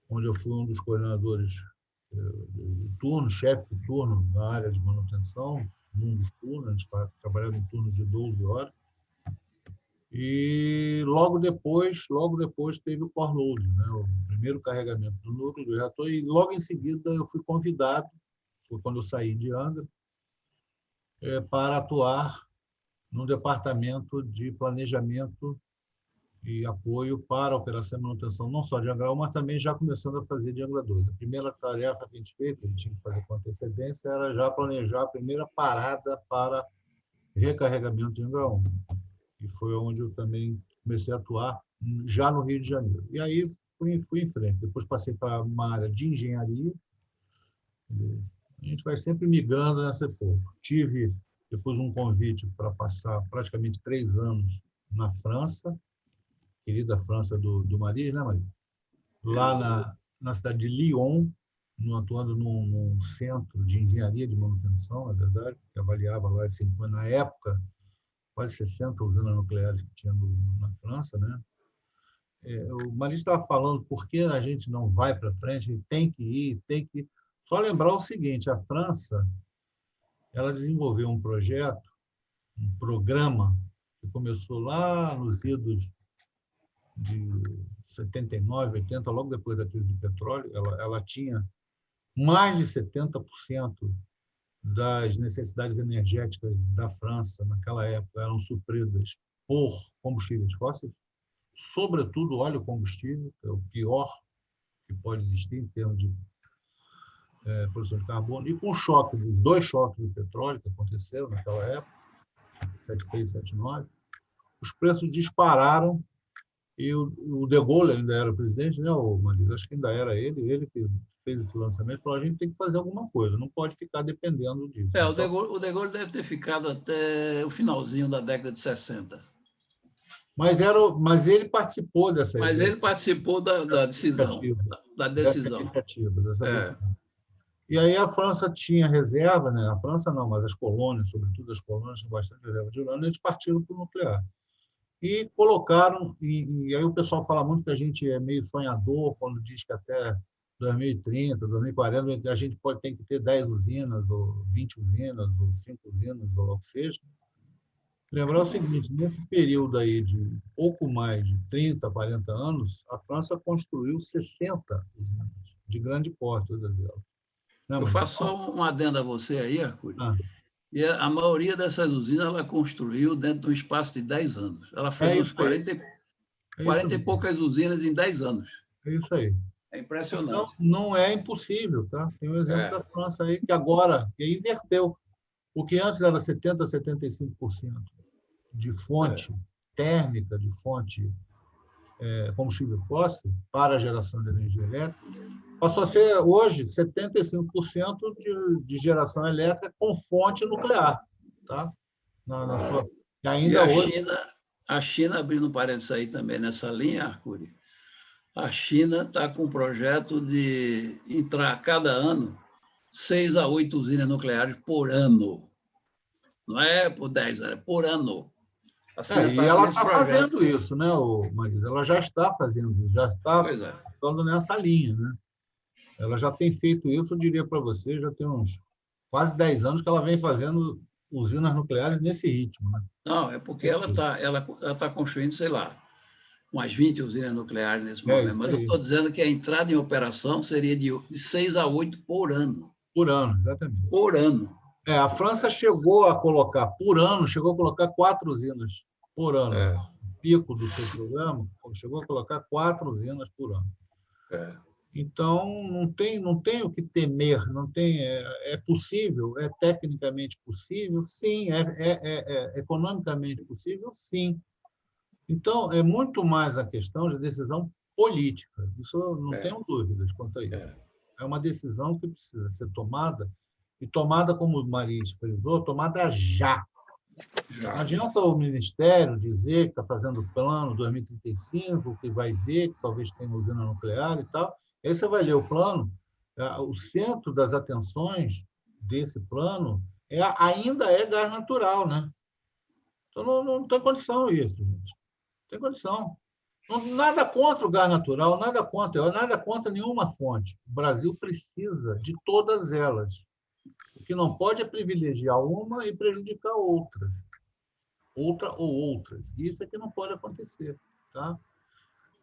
onde eu fui um dos coordenadores do turno, chefe de turno na área de manutenção, num dos turnos, a gente trabalhava em turnos de 12 horas. E logo depois teve o core load, né? O primeiro carregamento do núcleo do reator, e logo em seguida eu fui convidado, foi quando eu saí de Angra, para atuar no departamento de planejamento e apoio para a operação de manutenção, não só de Angra 1, mas também já começando a fazer de Angra 2. A primeira tarefa que a gente fez, que a gente tinha que fazer com antecedência, era já planejar a primeira parada para recarregamento de Angra 1. E foi onde eu também comecei a atuar, já no Rio de Janeiro. E aí fui em frente. Depois passei para uma área de engenharia. A gente vai sempre migrando nessa época. Tive depois um convite para passar praticamente 3 anos na França, querida França do Maris, né, Maris? Lá na cidade de Lyon, atuando num centro de engenharia de manutenção, na verdade, que avaliava lá, na época, quase 60 usinas nucleares que tinha na França, né? O Maris estava falando por que a gente não vai para frente, tem que ir, tem que... Só lembrar o seguinte, a França, ela desenvolveu um projeto, um programa, que começou lá nos idos de 79, 80, logo depois da crise do petróleo. Ela tinha mais de 70% das necessidades energéticas da França, naquela época, eram supridas por combustíveis fósseis, sobretudo óleo combustível, que é o pior que pode existir em termos de produção de carbono, e com os 2 choques do petróleo que aconteceram naquela época, 73 e 79, os preços dispararam, e o De Gaulle ainda era presidente, né, o Maris? Acho que ainda era ele que fez esse lançamento, falou: a gente tem que fazer alguma coisa, não pode ficar dependendo disso. O De Gaulle deve ter ficado até o finalzinho da década de 60. Mas ele participou dessa Mas ideia. ele participou da decisão. Da decisão. Dessa decisão. E aí a França tinha reserva, né? A França não, mas as colônias, sobretudo as colônias, tinham bastante reserva de urânio, e eles partiram para o nuclear. E colocaram, e aí o pessoal fala muito que a gente é meio sonhador quando diz que até 2030, 2040, a gente tem que ter 10 usinas, ou 20 usinas, ou 5 usinas, ou o que seja. Lembrar o seguinte, nesse período aí de pouco mais de 30, 40 anos, a França construiu 60 usinas, de grande porte, todas elas. Eu faço só uma adenda a você aí, Arcuri. E a maioria dessas usinas ela construiu dentro de um espaço de 10 anos. Ela fez uns 40 e poucas usinas em 10 anos. É isso aí. É impressionante. Então, não é impossível, tá? Tem um exemplo da França aí que agora inverteu. O que antes era 70%, 75% de fonte térmica, de fonte combustível fóssil para a geração de energia elétrica, passou a ser hoje 75% de geração elétrica com fonte nuclear, tá? E ainda hoje... A China, abrindo um parênteses aí também nessa linha, Arcuri, a China está com um projeto de entrar a cada ano 6 a 8 usinas nucleares por ano. Não é por 10 anos, é por ano. E ela está fazendo isso, né, Marisa? Ela já está fazendo isso, já está ficando nessa linha, né? Ela já tem feito isso, eu diria para você, já tem uns quase 10 anos que ela vem fazendo usinas nucleares nesse ritmo, né? Não, é porque ela tá construindo, sei lá, umas 20 usinas nucleares nesse momento. Mas eu estou dizendo que a entrada em operação seria de 6 a 8 por ano. Por ano, exatamente. Por ano. A França chegou a colocar, por ano, 4 usinas por ano. O pico do seu programa, chegou a colocar 4 usinas por ano. Então, não tem o que temer, não tem, é possível, é tecnicamente possível, sim, é economicamente possível, sim. Então, é muito mais a questão de decisão política, isso não tenho dúvidas quanto a isso. É uma decisão que precisa ser tomada, e tomada, como o Maris frisou, tomada já. Não adianta o Ministério dizer que está fazendo plano 2035, que vai ver, que talvez tenha usina nuclear e tal. Aí você vai ler o plano, o centro das atenções desse plano ainda é gás natural, né? Então, não tem condição isso, gente. Não tem condição. Nada contra o gás natural, nada contra nenhuma fonte. O Brasil precisa de todas elas. O que não pode é privilegiar uma e prejudicar outras. Outra ou outras. Isso é que não pode acontecer. Tá?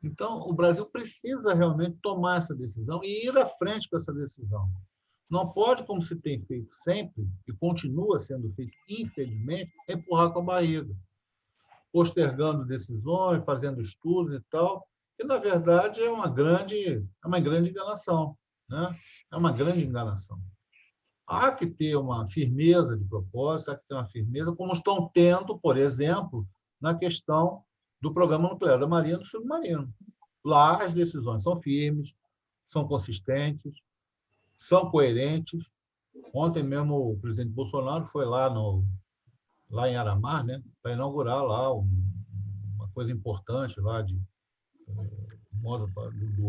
Então, o Brasil precisa realmente tomar essa decisão e ir à frente com essa decisão. Não pode, como se tem feito sempre, e continua sendo feito, infelizmente, empurrar com a barriga, postergando decisões, fazendo estudos e tal, que, na verdade, é uma grande enganação. Né? É uma grande enganação. Há que ter uma firmeza de propósito, há que ter uma firmeza, como estão tendo, por exemplo, na questão do programa nuclear da Marinha e do submarino. Lá as decisões são firmes, são consistentes, são coerentes. Ontem mesmo o presidente Bolsonaro foi lá em Aramar, né, para inaugurar lá uma coisa importante lá do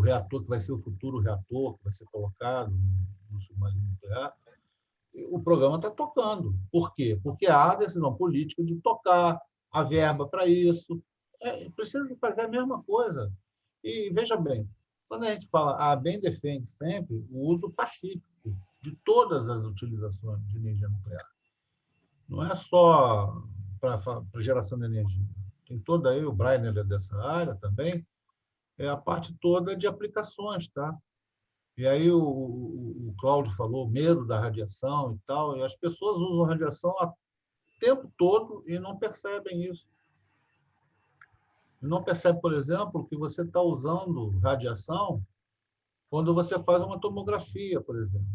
reator, que vai ser o futuro reator, que vai ser colocado no submarino nuclear. O programa está tocando. Por quê? Porque há a decisão política de tocar, a verba para isso. Precisa fazer a mesma coisa. E veja bem, quando a gente fala, a ABEM defende sempre o uso pacífico de todas as utilizações de energia nuclear. Não é só para geração de energia. Tem toda aí, o Brainer é dessa área também, é a parte toda de aplicações, tá? E aí o Cláudio falou medo da radiação e tal, e as pessoas usam radiação o tempo todo e não percebem isso. E não percebe, por exemplo, que você está usando radiação quando você faz uma tomografia, por exemplo.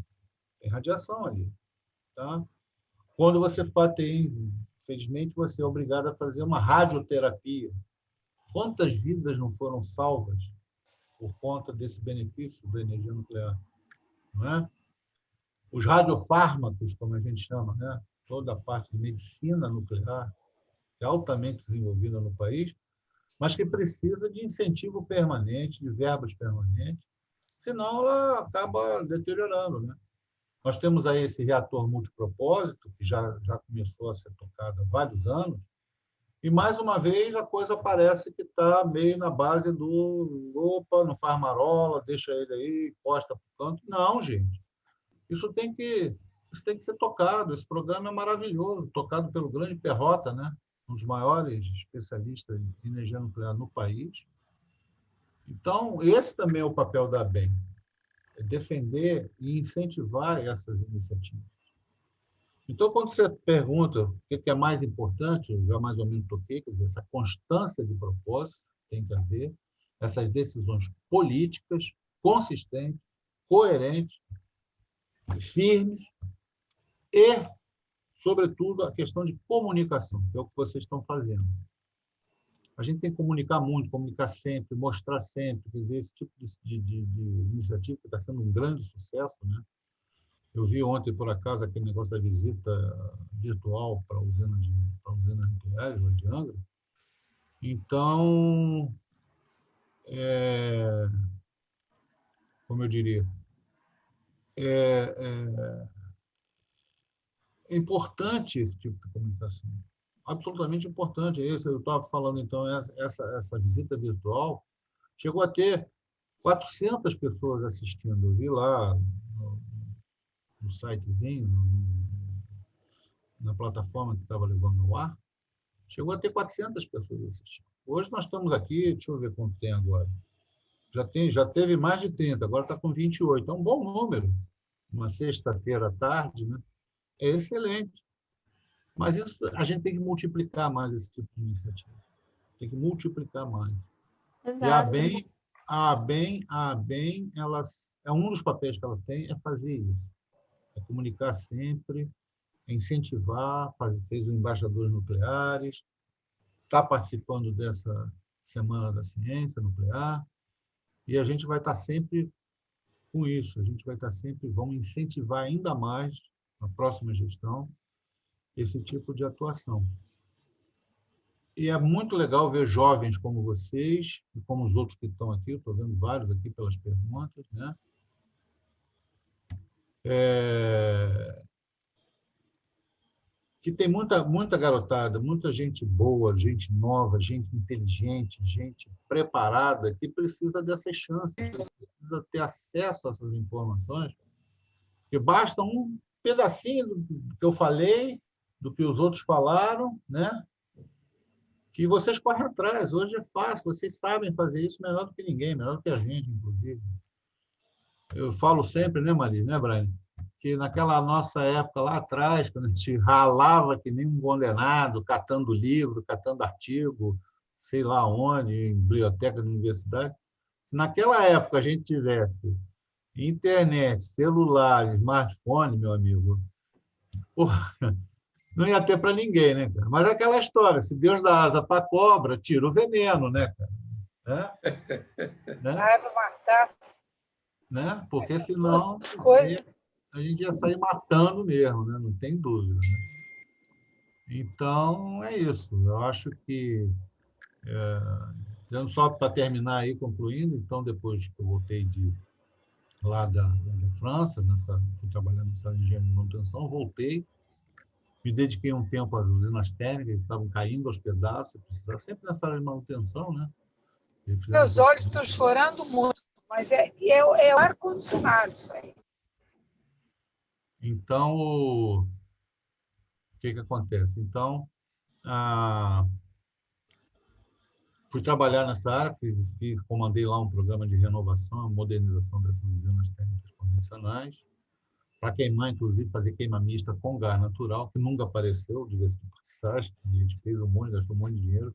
Tem radiação ali. Tá? Quando você infelizmente, você é obrigado a fazer uma radioterapia. Quantas vidas não foram salvas por conta desse benefício da energia nuclear? Não é? Os radiofármacos, como a gente chama, né? Toda a parte de medicina nuclear, é altamente desenvolvida no país, mas que precisa de incentivo permanente, de verbas permanentes, senão ela acaba deteriorando. Né? Nós temos aí esse reator multipropósito, que já começou a ser tocado há vários anos, e, mais uma vez, a coisa parece que está meio na base do opa, não faz marola, deixa ele aí, encosta para o canto. Não, gente. Isso tem que ser tocado. Esse programa é maravilhoso, tocado pelo grande Perrota, né? Um dos maiores especialistas em energia nuclear no país. Então, esse também é o papel da ABEM, é defender e incentivar essas iniciativas. Então, quando você pergunta o que é mais importante, eu já mais ou menos toquei, quer dizer, essa constância de propósito tem que haver, essas decisões políticas consistentes, coerentes, firmes e, sobretudo, a questão de comunicação, que é o que vocês estão fazendo. A gente tem que comunicar muito, comunicar sempre, mostrar sempre, quer dizer, esse tipo de iniciativa que está sendo um grande sucesso, né? Eu vi ontem, por acaso, aquele negócio da visita virtual para a usina nuclear, de Angra. Então, como eu diria, é importante esse tipo de comunicação. Absolutamente importante. Eu estava falando, então, essa visita virtual chegou a ter 400 pessoas assistindo. Eu vi lá no sitezinho, na plataforma que estava levando ao ar, chegou a ter 400 pessoas assistindo. Hoje nós estamos aqui, deixa eu ver quanto tem agora. Já teve mais de 30, agora está com 28. É um bom número. Uma sexta-feira à tarde, né? É excelente. Mas isso, a gente tem que multiplicar mais esse tipo de iniciativa. Tem que multiplicar mais. Exato. E a ABEM, ela, um dos papéis que ela tem é fazer isso. É comunicar sempre, é incentivar, fez o Embaixadores Nucleares, está participando dessa Semana da Ciência Nuclear, e a gente vai estar sempre com isso. A gente vai estar sempre, vamos incentivar ainda mais, na próxima gestão, esse tipo de atuação. E é muito legal ver jovens como vocês, e como os outros que estão aqui, eu estou vendo vários aqui pelas perguntas, né? Que tem muita garotada, muita gente boa, gente nova, gente inteligente, gente preparada, que precisa dessas chances, precisa ter acesso a essas informações, que basta um pedacinho do que eu falei, do que os outros falaram, né? Que vocês correm atrás. Hoje é fácil, vocês sabem fazer isso melhor do que ninguém, melhor do que a gente, inclusive. Eu falo sempre, né, Maria, né, Brian? Que naquela nossa época lá atrás, quando a gente ralava que nem um condenado, catando livro, catando artigo, sei lá onde, em biblioteca da universidade, se naquela época a gente tivesse internet, celular, smartphone, meu amigo, porra, não ia ter para ninguém, né, cara? Mas aquela história, se Deus dá asa para a cobra, tira o veneno, né, cara? Né? Porque senão a gente ia sair matando mesmo, né? Não tem dúvida. Né? Então, é isso. Eu acho que, só para terminar aí, concluindo, então, depois que eu voltei lá da França, fui trabalhando nessa engenharia de manutenção, voltei, me dediquei um tempo às usinas térmicas, que estavam caindo aos pedaços, precisava sempre nessa área de manutenção, né? Meus olhos estão chorando muito, mas é o ar-condicionado isso aí. Então, o que acontece? Então, fui trabalhar nessa área, comandei lá um programa de renovação, modernização dessas usinas térmicas convencionais, para queimar, inclusive, fazer queima mista com gás natural, que nunca apareceu, diga-se de passagem. A gente fez gastou um monte de dinheiro.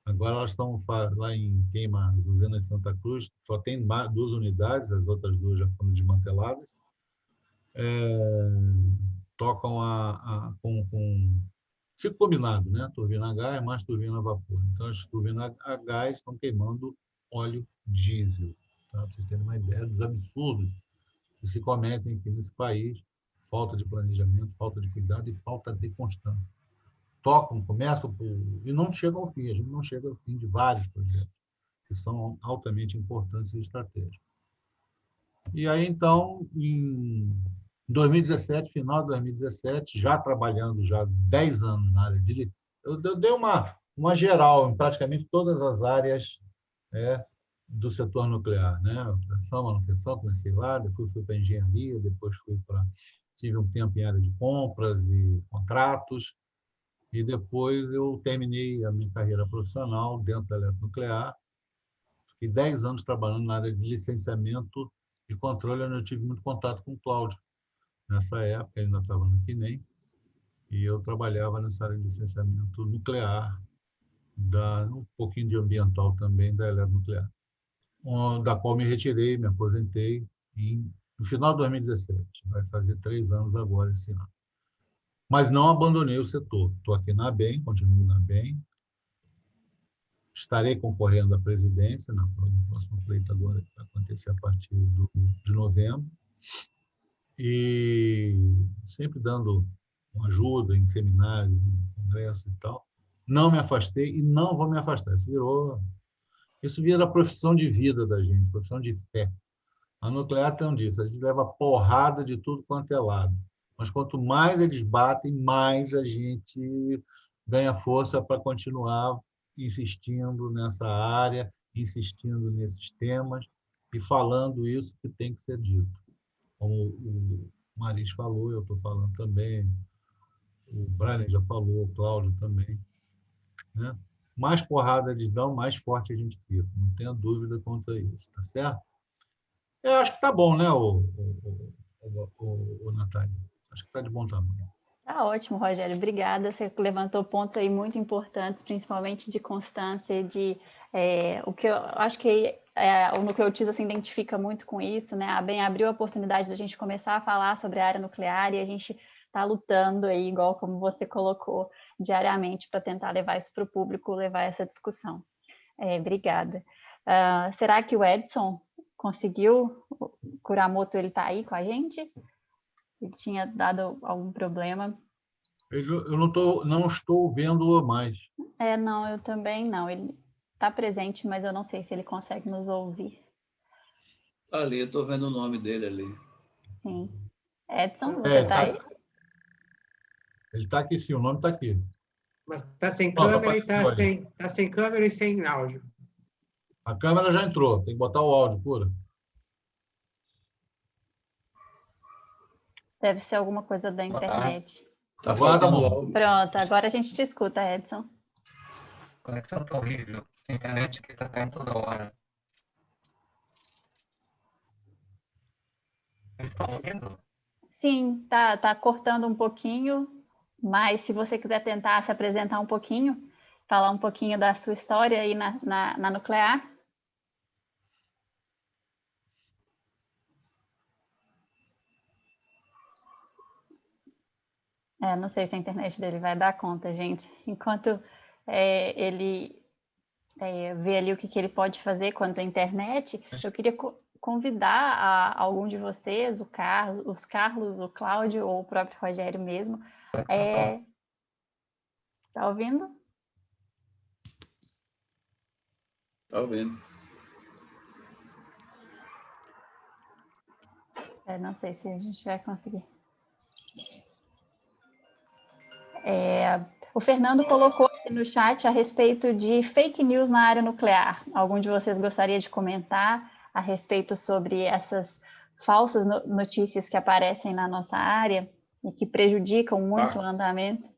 Agora elas estão lá em queima, as usinas de Santa Cruz, só tem 2 unidades, as outras 2 já foram desmanteladas. Tocam com fica combinado, né? Turbina a gás mais turbina a vapor. Então, as turbinas a gás estão queimando óleo diesel. Tá? Para vocês terem uma ideia dos absurdos que se cometem aqui nesse país, falta de planejamento, falta de cuidado e falta de constância. Começam e não chegam ao fim. A gente não chega ao fim de vários projetos que são altamente importantes e estratégicos. E aí, então, em 2017, final de 2017, já trabalhando já 10 anos na área de... Eu dei uma geral em praticamente todas as áreas do setor nuclear, né? Operação, manutenção, comecei lá, depois fui para engenharia, depois tive um tempo em área de compras e contratos, e depois eu terminei a minha carreira profissional dentro da eletronuclear. Fiquei 10 anos trabalhando na área de licenciamento e controle, onde eu tive muito contato com o Cláudio. Nessa época, ele ainda estava no CNEM, e eu trabalhava nessa área de licenciamento nuclear, um pouquinho de ambiental também, da eletronuclear, da qual me retirei, me aposentei no final de 2017. Vai fazer 3 anos agora, esse ano. Mas não abandonei o setor. Estou aqui na ABEM, continuo na ABEM. Estarei concorrendo à presidência no próximo pleito agora, que vai acontecer a partir de novembro. E sempre dando uma ajuda em seminários, em congressos e tal. Não me afastei e não vou me afastar. Isso vira a profissão de vida da gente, profissão de fé. A nuclear tem disso, a gente leva porrada de tudo quanto é lado. Mas quanto mais eles batem, mais a gente ganha força para continuar insistindo nessa área, insistindo nesses temas e falando isso que tem que ser dito. Como o Maris falou, eu estou falando também, o Brian já falou, o Cláudio também. Né? Mais porrada eles dão, mais forte a gente fica. Não tenha dúvida quanto a isso, tá certo? Eu acho que tá bom, né, o Natália? Acho que está de bom tamanho. Tá ótimo, Rogério. Obrigada. Você levantou pontos aí muito importantes, principalmente de constância, o que eu acho que o Nucleotiza se identifica muito com isso, né? A ABEM abriu a oportunidade da gente começar a falar sobre a área nuclear e a gente está lutando aí, igual como você colocou, diariamente para tentar levar isso para o público, levar essa discussão. Obrigada. Será que o Edson conseguiu? O Kuramoto, ele está aí com a gente? Ele tinha dado algum problema? Eu não estou vendo mais. Não, eu também não. Ele está presente, mas eu não sei se ele consegue nos ouvir. Ali, eu estou vendo o nome dele ali. Sim. Edson, você está aí? Ele está aqui, sim, o nome está aqui. Mas está sem câmera e tá sem câmera e sem áudio. A câmera já entrou, tem que botar o áudio, pura. Deve ser alguma coisa da internet. Tá Agora tá faltando bom. áudio. Pronto, agora a gente te escuta, Edson. A conexão tá horrível. A internet aqui tá caindo toda hora. Vocês estão ouvindo? Sim, tá cortando um pouquinho, mas se você quiser tentar se apresentar um pouquinho, falar um pouquinho da sua história aí na Nuclear. Não sei se a internet dele vai dar conta, gente. Enquanto ele vê ali o que ele pode fazer quanto à internet, eu queria convidar algum de vocês, os Carlos, o Cláudio ou o próprio Rogério mesmo. Tá ouvindo? Tá ouvindo. Não sei se a gente vai conseguir. O Fernando colocou aqui no chat a respeito de fake news na área nuclear. Algum de vocês gostaria de comentar a respeito sobre essas falsas notícias que aparecem na nossa área e que prejudicam muito o andamento?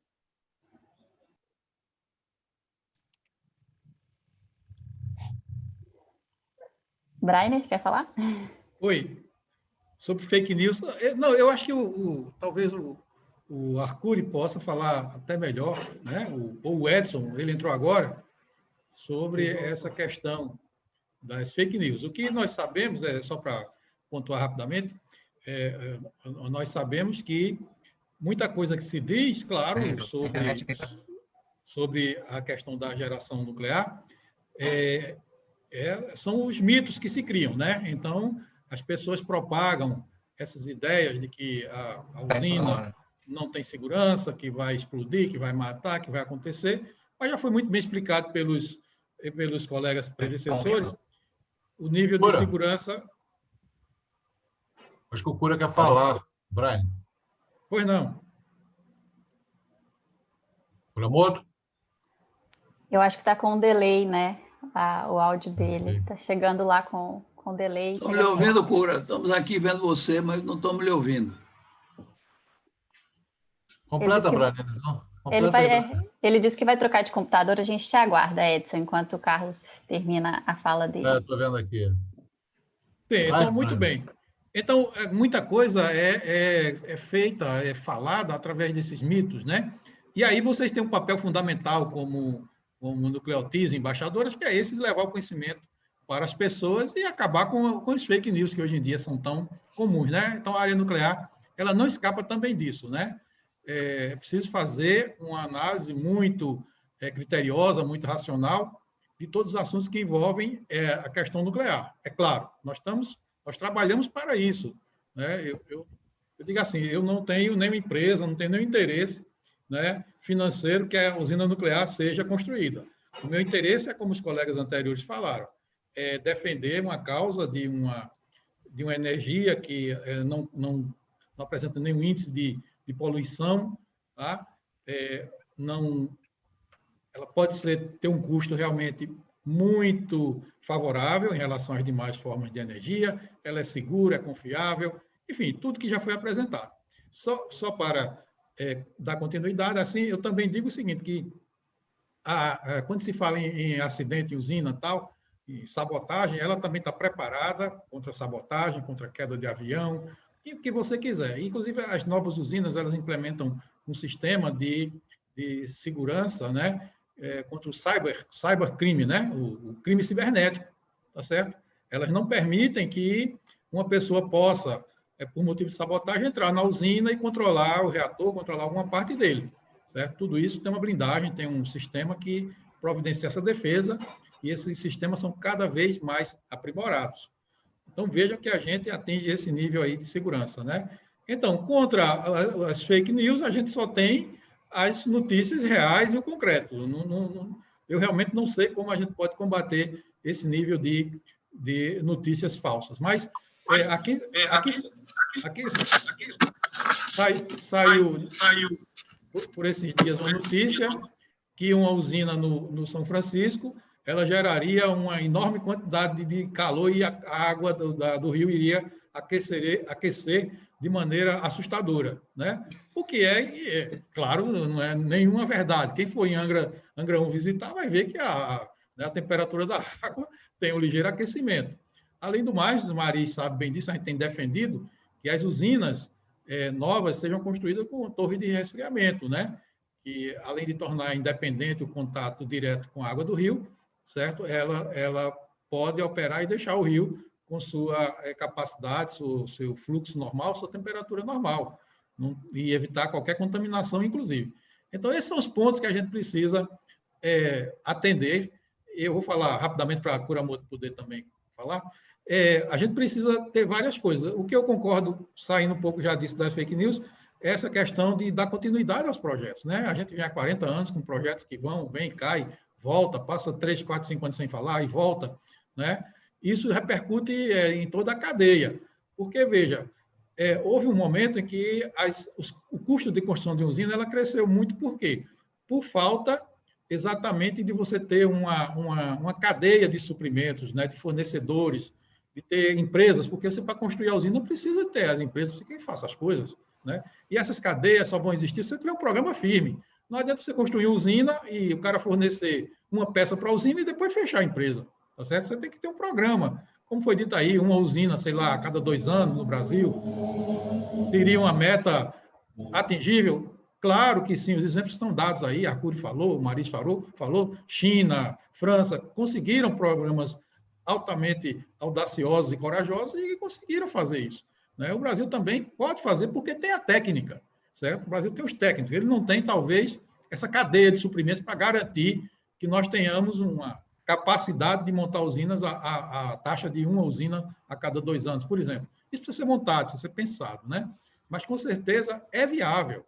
Brainer, quer falar? Oi. Sobre fake news, não, eu acho que talvez o Arcuri possa falar até melhor, né? Ou o Edson, ele entrou agora, sobre essa questão das fake news. O que nós sabemos, só para pontuar rapidamente, nós sabemos que muita coisa que se diz, claro, sobre a questão da geração nuclear, são os mitos que se criam, né? Então, as pessoas propagam essas ideias de que a usina não tem segurança, que vai explodir, que vai matar, que vai acontecer, mas já foi muito bem explicado pelos colegas predecessores o nível de segurança. Acho que o Cura quer falar, Brian. Pois não. Kuramoto? Eu acho que está com um delay, né? O áudio dele. Está chegando lá com delay. Estamos lhe ouvindo, Cura. Estamos aqui vendo você, mas não estamos lhe ouvindo. Completa, Brian. Ele disse que vai trocar de computador. A gente te aguarda, Edson, enquanto o Carlos termina a fala dele. Estou vendo aqui. Então, muito bem. Então, muita coisa é feita, é falada através desses mitos, né? E aí vocês têm um papel fundamental como nucleotis, embaixadoras, que é esse de levar o conhecimento para as pessoas e acabar com os fake news que hoje em dia são tão comuns, né? Então, a área nuclear, ela não escapa também disso, né? É preciso fazer uma análise muito criteriosa, muito racional de todos os assuntos que envolvem a questão nuclear. É claro, nós trabalhamos para isso, né? Eu digo assim, eu não tenho nenhuma empresa, não tenho nenhum interesse, né, financeiro que a usina nuclear seja construída. O meu interesse é, como os colegas anteriores falaram, é defender uma causa de uma energia que não apresenta nenhum índice de poluição, tá? Ela pode ter um custo realmente muito favorável em relação às demais formas de energia, ela é segura, é confiável, enfim, tudo que já foi apresentado. Só para dar continuidade, assim, eu também digo o seguinte, que quando se fala em acidente em usina tal, em sabotagem, ela também está preparada contra sabotagem, contra queda de avião, e o que você quiser. Inclusive, as novas usinas, elas implementam um sistema de segurança, né, contra o cybercrime, né, o crime cibernético, tá certo? Elas não permitem que uma pessoa possa, por motivo de sabotagem, entrar na usina e controlar o reator, controlar alguma parte dele, certo? Tudo isso tem uma blindagem, tem um sistema que providencia essa defesa, e esses sistemas são cada vez mais aprimorados. Então, vejam que a gente atinge esse nível aí de segurança, né? Então, contra as fake news, a gente só tem as notícias reais e o concreto. Eu realmente não sei como a gente pode combater esse nível de notícias falsas. Mas aqui saiu por esses dias uma notícia que uma usina no São Francisco ela geraria uma enorme quantidade de calor e a água do rio iria aquecer de maneira assustadora, né? O que claro, não é nenhuma verdade. Quem for em Angra 1 visitar vai ver que a temperatura da água tem um ligeiro aquecimento. Além do mais, o Mari sabe bem disso, a gente tem defendido que as usinas novas sejam construídas com torre de resfriamento, né? Que, além de tornar independente o contato direto com a água do rio, certo? Ela pode operar e deixar o rio com sua capacidade, seu fluxo normal, sua temperatura normal, e evitar qualquer contaminação, inclusive. Então, esses são os pontos que a gente precisa atender. Eu vou falar rapidamente para a Kuramoto poder também falar. A gente precisa ter várias coisas. O que eu concordo, saindo um pouco já disso das fake news, é essa questão de dar continuidade aos projetos, né? A gente vem há 40 anos com projetos que vem, cai, volta, passa 3, 4, 5 anos sem falar e volta, né? Isso repercute em toda a cadeia, porque, veja, houve um momento em que o custo de construção de usina ela cresceu muito, por quê? Por falta exatamente de você ter uma cadeia de suprimentos, né, de fornecedores, de ter empresas, porque você, para construir a usina, precisa ter as empresas, para quem faça as coisas, né? E essas cadeias só vão existir se você tiver um programa firme. Não adianta você construir uma usina e o cara fornecer uma peça para a usina e depois fechar a empresa, tá certo? Você tem que ter um programa. Como foi dito aí, uma usina, sei lá, a cada 2 anos no Brasil, seria uma meta atingível? Claro que sim, os exemplos estão dados aí, a Arcuri falou, o Maris falou, China, França, conseguiram programas altamente audaciosos e corajosos e conseguiram fazer isso, né? O Brasil também pode fazer porque tem a técnica, certo? O Brasil tem os técnicos, ele não tem, talvez, essa cadeia de suprimentos para garantir que nós tenhamos uma capacidade de montar usinas a taxa de uma usina a cada 2 anos, por exemplo. Isso precisa ser montado, precisa ser pensado, né? Mas, com certeza, é viável,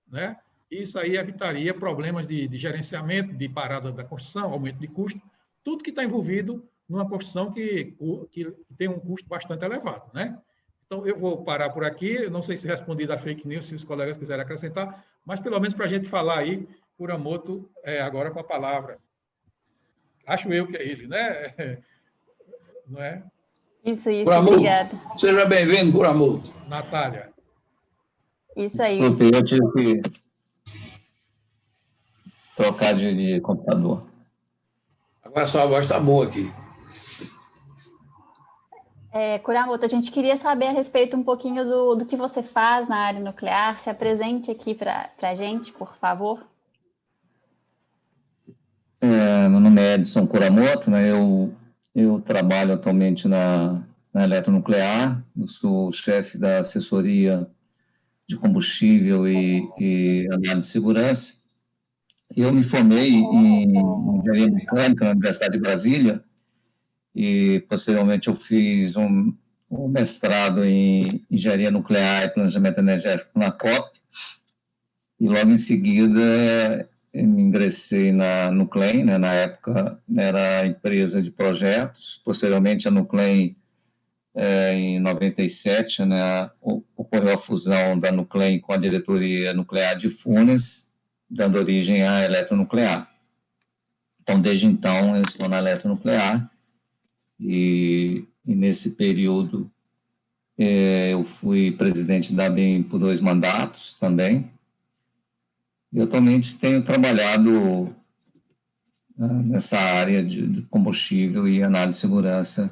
né? Isso aí evitaria problemas de gerenciamento, de parada da construção, aumento de custo, tudo que está envolvido numa construção que tem um custo bastante elevado, né? Então, eu vou parar por aqui. Eu não sei se respondi da fake news, se os colegas quiserem acrescentar, mas pelo menos para a gente falar aí, Kuramoto, agora com a palavra. Acho eu que é ele, né? Não é? Isso, Kuramoto, obrigada. seja bem-vindo, Kuramoto. Natália. Isso aí. Desculpe, eu tive que trocar de computador. Agora sua voz está boa aqui. Kuramoto, a gente queria saber a respeito um pouquinho do que você faz na área nuclear. Se apresente aqui para a gente, por favor. Meu nome é Edson Kuramoto, né? Eu trabalho atualmente na Eletronuclear, eu sou chefe da assessoria de combustível e análise de segurança. Eu me formei em engenharia mecânica na Universidade de Brasília e, posteriormente, eu fiz um mestrado em engenharia nuclear e planejamento energético na COP, e logo em seguida ingressei na Nuclem, né? Na época era empresa de projetos. Posteriormente, a Nuclem, em 97, né, ocorreu a fusão da Nuclem com a diretoria nuclear de Funes, dando origem à Eletronuclear. Então, desde então, eu estou na Eletronuclear e nesse período eu fui presidente da ABEM por 2 mandatos também. E atualmente tenho trabalhado nessa área de combustível e análise de segurança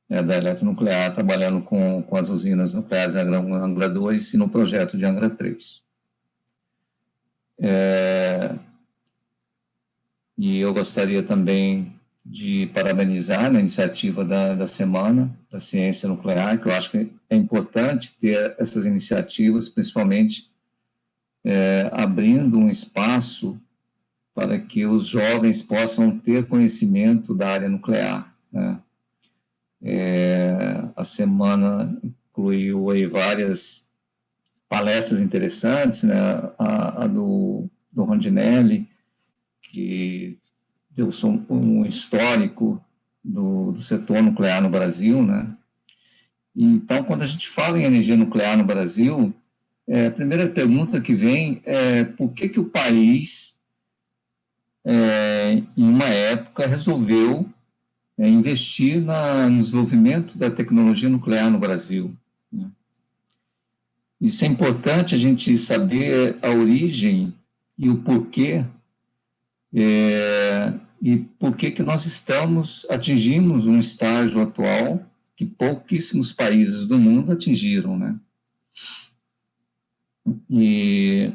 da Eletronuclear, trabalhando com as usinas nucleares de Angra 2 e no projeto de Angra 3. E eu gostaria também de parabenizar a iniciativa da Semana da Ciência Nuclear, que eu acho que é importante ter essas iniciativas, principalmente abrindo um espaço para que os jovens possam ter conhecimento da área nuclear, né? A semana incluiu aí várias palestras interessantes, né? A do Rondinelli, que deu um histórico do setor nuclear no Brasil, né? Então, quando a gente fala em energia nuclear no Brasil, a primeira pergunta que vem é por que o país, em uma época, resolveu investir no desenvolvimento da tecnologia nuclear no Brasil, né? Isso é importante a gente saber a origem e o porquê, e por que nós atingimos um estágio atual que pouquíssimos países do mundo atingiram, né? E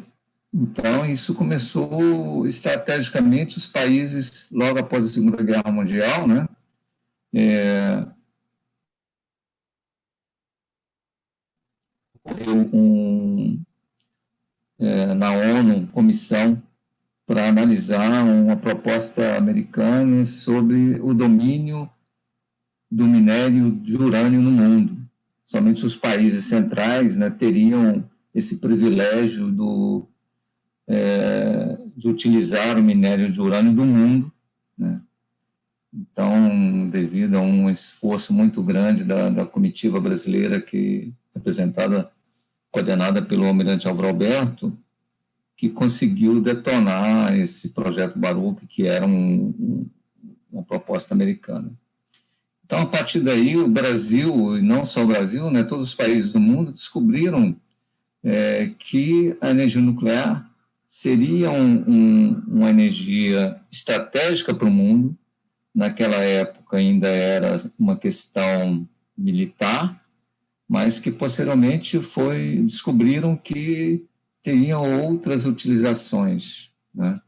então isso começou estrategicamente os países logo após a Segunda Guerra Mundial, né? Na ONU, comissão para analisar uma proposta americana sobre o domínio do minério de urânio no mundo. Somente os países centrais, né, teriam esse privilégio de utilizar o minério de urânio do mundo, né? Então, devido a um esforço muito grande da comitiva brasileira, coordenada pelo almirante Álvaro Alberto, que conseguiu detonar esse projeto Baruch, que era uma proposta americana. Então, a partir daí, o Brasil, e não só o Brasil, né, todos os países do mundo descobriram que a energia nuclear seria uma energia estratégica para o mundo. Naquela época ainda era uma questão militar, mas que posteriormente descobriram que teria outras utilizações, né?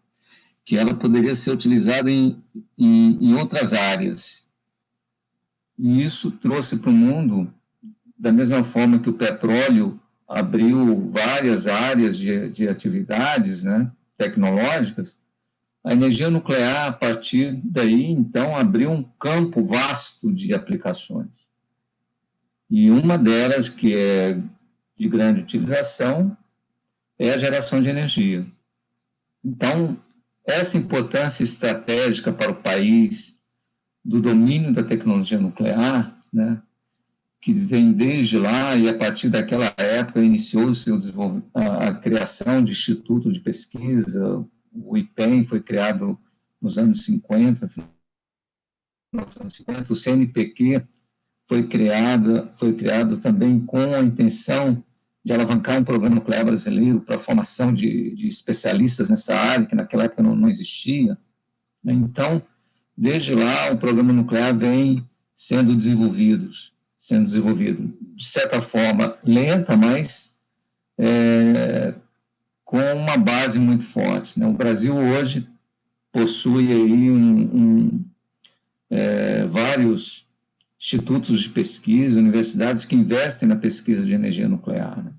Que ela poderia ser utilizada em outras áreas. E isso trouxe para o mundo, da mesma forma que o petróleo abriu várias áreas de atividades, né, tecnológicas, a energia nuclear, a partir daí, então, abriu um campo vasto de aplicações. E uma delas, que é de grande utilização, é a geração de energia. Então, essa importância estratégica para o país do domínio da tecnologia nuclear, né, que vem desde lá, e a partir daquela época iniciou-se a criação de institutos de pesquisa. O IPEM foi criado nos anos 50, o CNPq foi criado também com a intenção de alavancar um programa nuclear brasileiro para a formação de especialistas nessa área, que naquela época não existia. Então, desde lá, o programa nuclear vem sendo desenvolvido, de certa forma lenta, mas com uma base muito forte, né? O Brasil hoje possui aí vários institutos de pesquisa, universidades que investem na pesquisa de energia nuclear, né,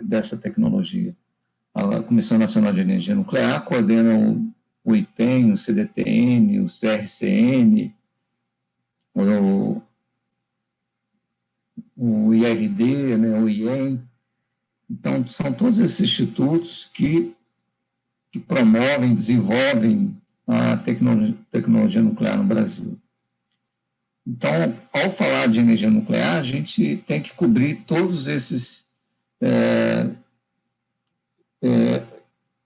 dessa tecnologia. A Comissão Nacional de Energia Nuclear coordena o IPEM, o CDTN, o CRCN, o IRD, né, o IEM. Então, são todos esses institutos que promovem, desenvolvem a tecnologia nuclear no Brasil. Então, ao falar de energia nuclear, a gente tem que cobrir todos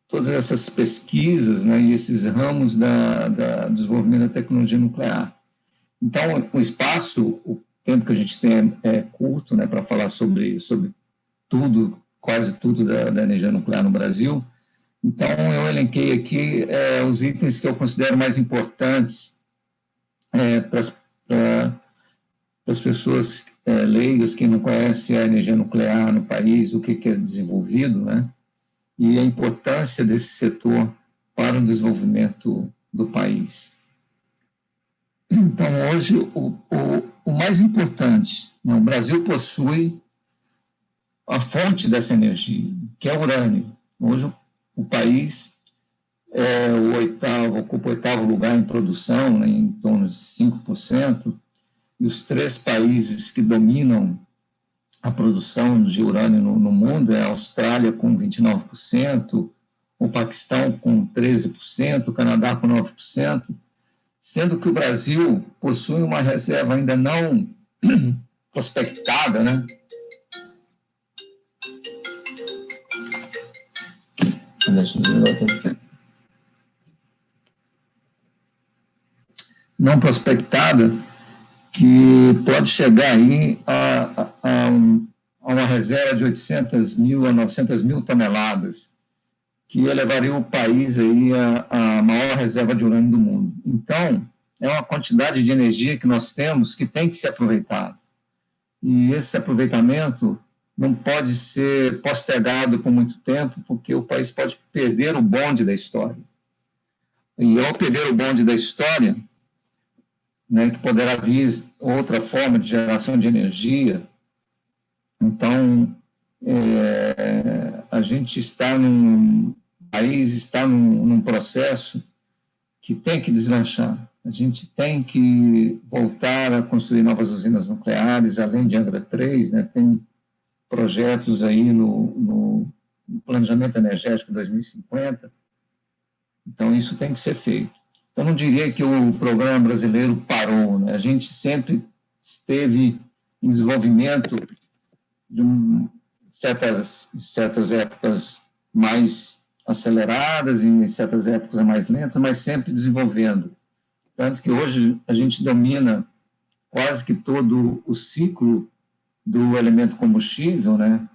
todas essas pesquisas, né, e esses ramos do desenvolvimento da tecnologia nuclear. Então, o tempo que a gente tem é curto, né, para falar sobre tudo, quase tudo da energia nuclear no Brasil. Então, eu elenquei aqui os itens que eu considero mais importantes para as pessoas leigas que não conhecem a energia nuclear no país, o que é desenvolvido, né? E a importância desse setor para o desenvolvimento do país. Então, hoje, o mais importante, né, o Brasil possui a fonte dessa energia, que é o urânio. Hoje, o país ocupa o 8º lugar em produção, né, em torno de 5%, e os 3 países que dominam a produção de urânio no mundo é a Austrália com 29%, o Paquistão com 13%, o Canadá com 9%, sendo que o Brasil possui uma reserva ainda não prospectada, né? Não prospectada, que pode chegar aí a uma reserva de 800 mil a 900 mil toneladas, que elevaria o país aí a maior reserva de urânio do mundo. Então, é uma quantidade de energia que nós temos que tem que ser aproveitada. E esse aproveitamento não pode ser postergado por muito tempo, porque o país pode perder o bonde da história. E ao perder o bonde da história, né, que poderá vir outra forma de geração de energia, então, a gente está o país está num processo que tem que deslanchar. A gente tem que voltar a construir novas usinas nucleares, além de Angra 3, né, tem projetos aí no Planejamento Energético 2050, então isso tem que ser feito. Então, não diria que o programa brasileiro parou, né? A gente sempre esteve em desenvolvimento de certas épocas mais aceleradas e em certas épocas mais lentas, mas sempre desenvolvendo. Tanto que hoje a gente domina quase que todo o ciclo do elemento combustível, né?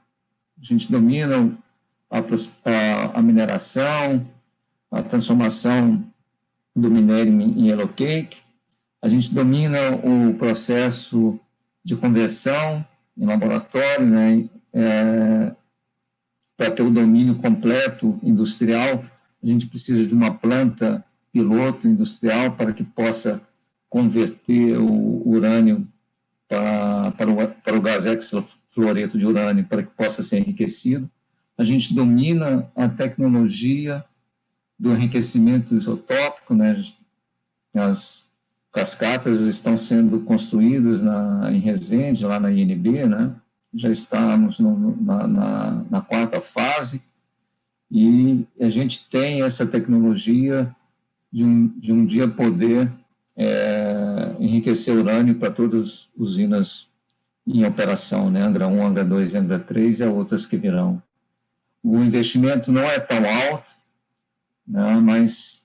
A gente domina a mineração, a transformação do minério em yellow cake, a gente domina o processo de conversão em laboratório, né? Para ter o domínio completo industrial, a gente precisa de uma planta piloto industrial para que possa converter o urânio para o gás hexafluoreto de urânio, para que possa ser enriquecido. A gente domina a tecnologia do enriquecimento isotópico, né? As cascatas estão sendo construídas em Resende, lá na INB, né? Já estamos na 4ª fase, e a gente tem essa tecnologia de um dia poder enriquecer urânio para todas as usinas em operação, né? Angra 1, Angra 2 e Angra 3 e outras que virão. O investimento não é tão alto, né? Mas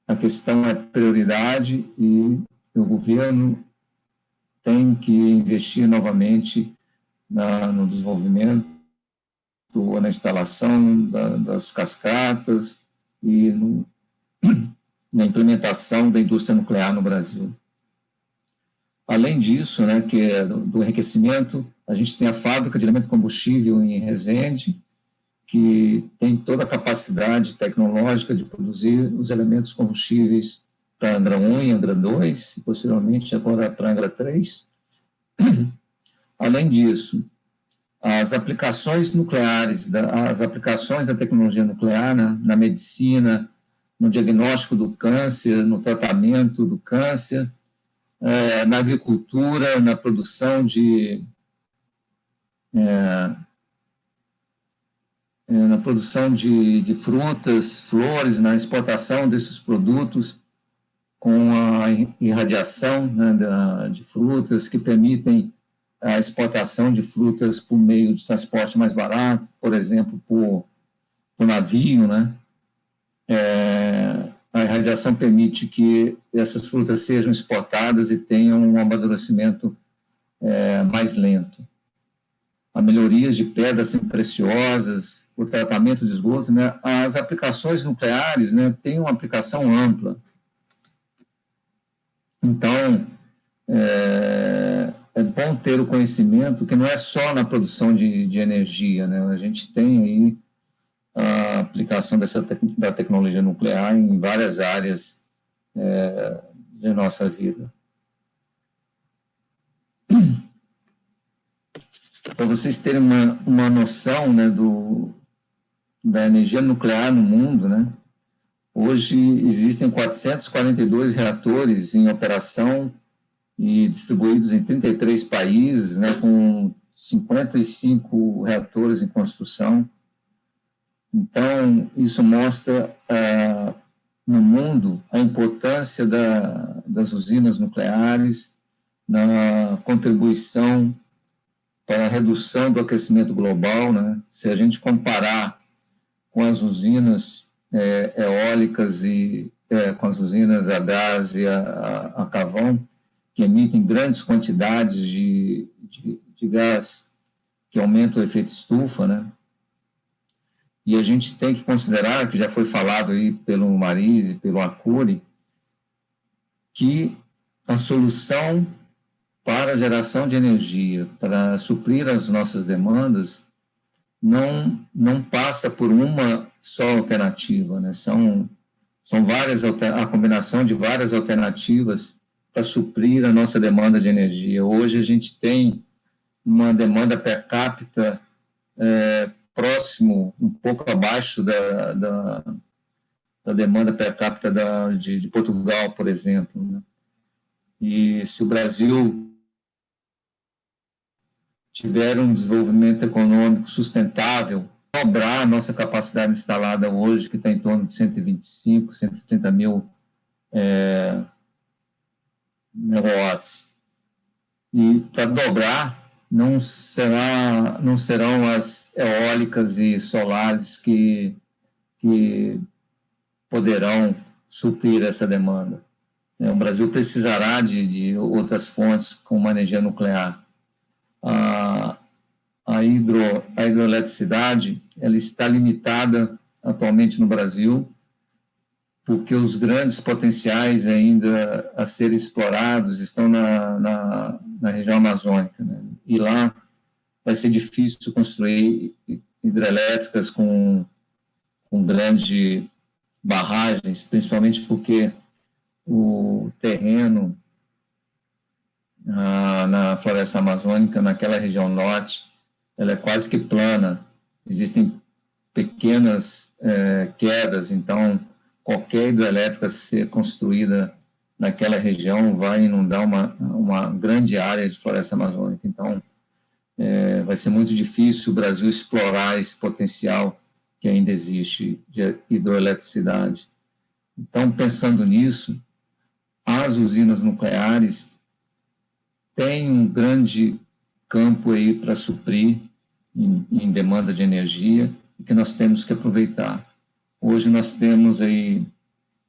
a questão é prioridade e o governo tem que investir novamente no desenvolvimento, na instalação das cascatas e na implementação da indústria nuclear no Brasil. Além disso, né, que é do enriquecimento, a gente tem a fábrica de elemento combustível em Resende, que tem toda a capacidade tecnológica de produzir os elementos combustíveis para Angra 1 e Angra 2, e posteriormente agora para Angra 3. Além disso, as aplicações nucleares, as aplicações da tecnologia nuclear na medicina, no diagnóstico do câncer, no tratamento do câncer, na agricultura, na produção de frutas, flores, na exportação desses produtos com a irradiação, né, de frutas que permitem a exportação de frutas por meio de transporte mais barato, por exemplo, por navio, né? A irradiação permite que essas frutas sejam exportadas e tenham um amadurecimento mais lento. A melhorias de pedras preciosas, o tratamento de esgoto, né? As aplicações nucleares, né, têm uma aplicação ampla. Então, é bom ter o conhecimento que não é só na produção de energia, né? A gente tem aí a aplicação da tecnologia nuclear em várias áreas de nossa vida. Para vocês terem uma noção, né, da energia nuclear no mundo, né? Hoje existem 442 reatores em operação e distribuídos em 33 países, né, com 55 reatores em construção. Então, isso mostra no mundo a importância das usinas nucleares na contribuição para a redução do aquecimento global, né? Se a gente comparar com as usinas eólicas e com as usinas a gás e a carvão, que emitem grandes quantidades de gás que aumenta o efeito estufa, né? E a gente tem que considerar, que já foi falado aí pelo Marise, pelo Arcuri, que a solução para a geração de energia, para suprir as nossas demandas, não passa por uma só alternativa, né? São várias, a combinação de várias alternativas para suprir a nossa demanda de energia. Hoje a gente tem uma demanda per capita próximo, um pouco abaixo da demanda per capita de Portugal, por exemplo, né? E se o Brasil tiver um desenvolvimento econômico sustentável, dobrar a nossa capacidade instalada hoje, que está em torno de 125, 130 mil megawatts. E para dobrar, não serão as eólicas e solares que poderão suprir essa demanda. O Brasil precisará de outras fontes como a energia nuclear. A hidroeletricidade, ela está limitada atualmente no Brasil, porque os grandes potenciais ainda a serem explorados estão na região amazônica, né? E lá vai ser difícil construir hidrelétricas com grandes barragens, principalmente porque o terreno na floresta amazônica, naquela região norte, ela é quase que plana. Existem pequenas quedas, então qualquer hidrelétrica ser construída naquela região vai inundar uma grande área de floresta amazônica. Então, vai ser muito difícil o Brasil explorar esse potencial que ainda existe de hidroeletricidade. Então, pensando nisso, as usinas nucleares têm um grande campo aí para suprir em demanda de energia e que nós temos que aproveitar. Hoje nós temos aí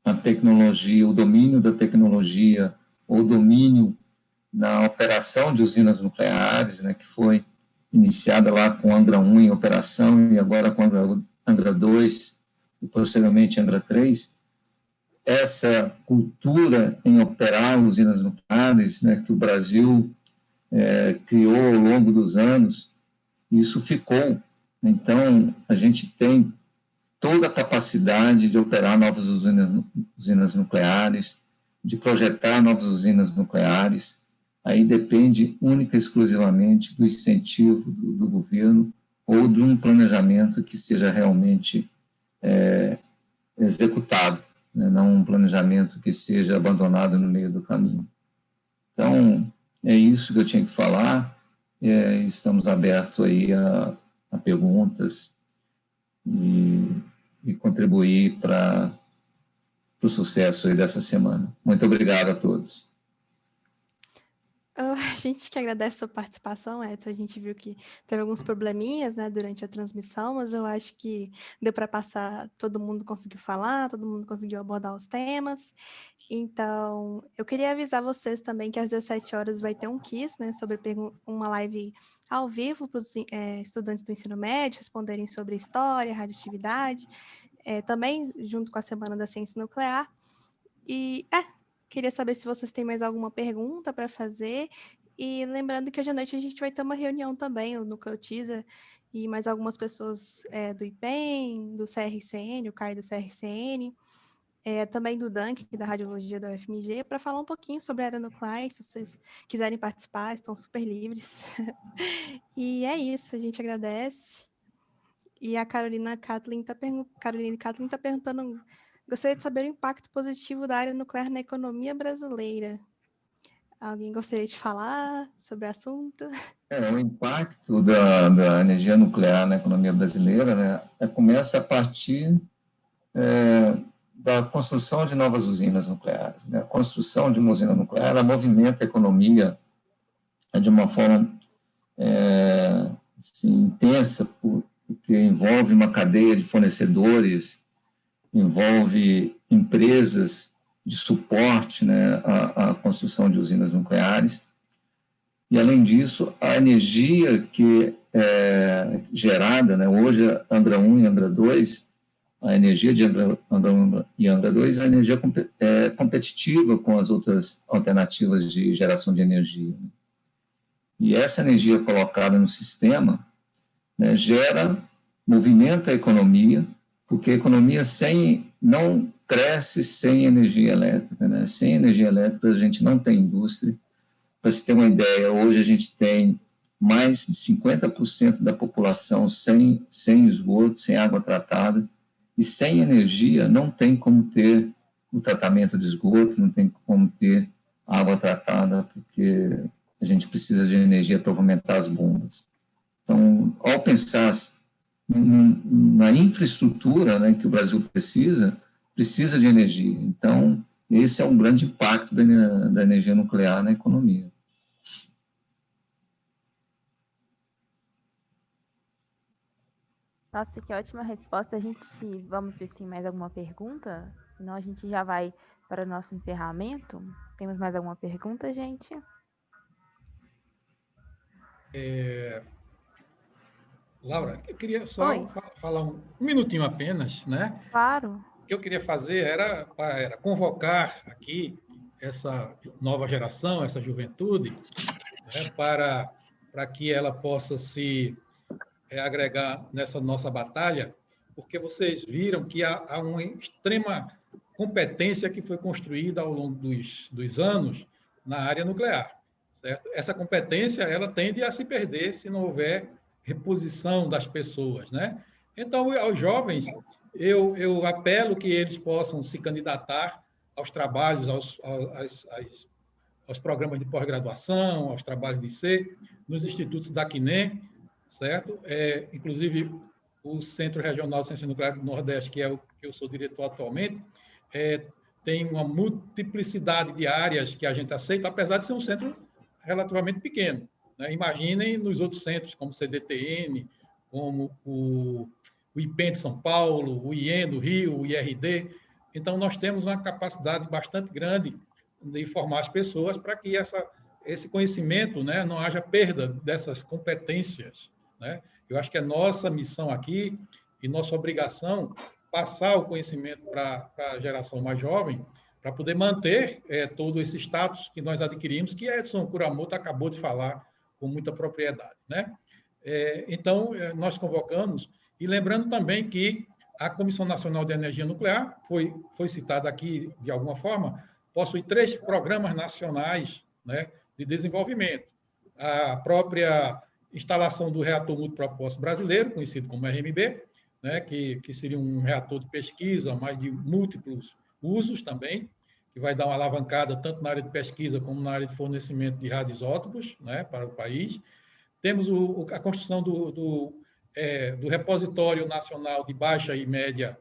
a tecnologia, o domínio da tecnologia, ou domínio na operação de usinas nucleares, né, que foi iniciada lá com Angra 1 em operação e agora com Angra 2 e posteriormente Angra 3. Essa cultura em operar usinas nucleares, né, que o Brasil criou ao longo dos anos, isso ficou. Então, a gente tem toda a capacidade de operar novas usinas nucleares, de projetar novas usinas nucleares. Aí depende única e exclusivamente do incentivo do governo ou de um planejamento que seja realmente executado, né? Não um planejamento que seja abandonado no meio do caminho. Então, é isso que eu tinha que falar. Estamos abertos aí a perguntas e contribuir para o sucesso aí dessa semana. Muito obrigado a todos. A gente que agradece a sua participação, Edson. A gente viu que teve alguns probleminhas, né, durante a transmissão, mas eu acho que deu para passar, todo mundo conseguiu falar, todo mundo conseguiu abordar os temas. Então, eu queria avisar vocês também que às 17 horas vai ter um quiz, né, sobre uma live ao vivo para os estudantes do ensino médio responderem sobre história, radioatividade, também junto com a Semana da Ciência Nuclear. E queria saber se vocês têm mais alguma pergunta para fazer. E lembrando que hoje à noite a gente vai ter uma reunião também, o Nucleotiza e mais algumas pessoas do IPEM, do CRCN, o Caio do CRCN, também do DANC, da Radiologia da UFMG, para falar um pouquinho sobre a área nuclear. Se vocês quiserem participar, estão super livres. E é isso, a gente agradece. E a Caroline Kathleen está perguntando... Gostaria de saber o impacto positivo da área nuclear na economia brasileira. Alguém gostaria de falar sobre o assunto? O impacto da energia nuclear na economia brasileira, né, começa a partir da construção de novas usinas nucleares. Né? A construção de uma usina nuclear, ela movimenta a economia de uma forma assim, intensa, porque envolve uma cadeia de fornecedores, envolve empresas de suporte, né, à construção de usinas nucleares. E, além disso, a energia que é gerada, né, hoje, Angra 1 e Angra 2, a energia de Angra 1 e Angra 2 é a energia competitiva com as outras alternativas de geração de energia. E essa energia colocada no sistema, né, movimenta a economia, porque a economia não cresce sem energia elétrica. Né? Sem energia elétrica, a gente não tem indústria. Para se ter uma ideia, hoje a gente tem mais de 50% da população sem esgoto, sem água tratada, e sem energia não tem como ter o tratamento de esgoto, não tem como ter água tratada, porque a gente precisa de energia para movimentar as bombas. Então, ao pensar na infraestrutura, né, que o Brasil precisa de energia. Então, esse é um grande impacto da energia nuclear na economia. Nossa, que ótima resposta. Vamos ver se tem mais alguma pergunta, senão a gente já vai para o nosso encerramento. Temos mais alguma pergunta, gente? Laura, eu queria só falar um minutinho apenas, né? Claro. O que eu queria fazer era convocar aqui essa nova geração, essa juventude, né, para que ela possa se agregar nessa nossa batalha, porque vocês viram que há uma extrema competência que foi construída ao longo dos anos na área nuclear, certo? Essa competência, ela tende a se perder se não houver reposição das pessoas, né? Então, aos jovens, eu apelo que eles possam se candidatar aos trabalhos, aos programas de pós-graduação, aos trabalhos de IC, nos institutos da CNEM, certo? Inclusive, o Centro Regional de Ciência Nuclear do Nordeste, que é o que eu sou diretor atualmente, tem uma multiplicidade de áreas que a gente aceita, apesar de ser um centro relativamente pequeno. Né? Imaginem nos outros centros, como o CDTN, como o IPEN de São Paulo, o IEN do Rio, o IRD. Então, nós temos uma capacidade bastante grande de formar as pessoas para que esse conhecimento, né, não haja perda dessas competências. Né? Eu acho que é nossa missão aqui e nossa obrigação passar o conhecimento para a geração mais jovem, para poder manter todo esse status que nós adquirimos, que Edson Kuramoto acabou de falar com muita propriedade. Né? Então, nós convocamos, e lembrando também que a Comissão Nacional de Energia Nuclear, foi citada aqui de alguma forma, possui 3 programas nacionais, né, de desenvolvimento. A própria instalação do reator multipropósito brasileiro, conhecido como RMB, né, que seria um reator de pesquisa, mas de múltiplos usos também, que vai dar uma alavancada tanto na área de pesquisa como na área de fornecimento de radioisótopos, né, para o país. Temos a construção do repositório nacional de baixa e média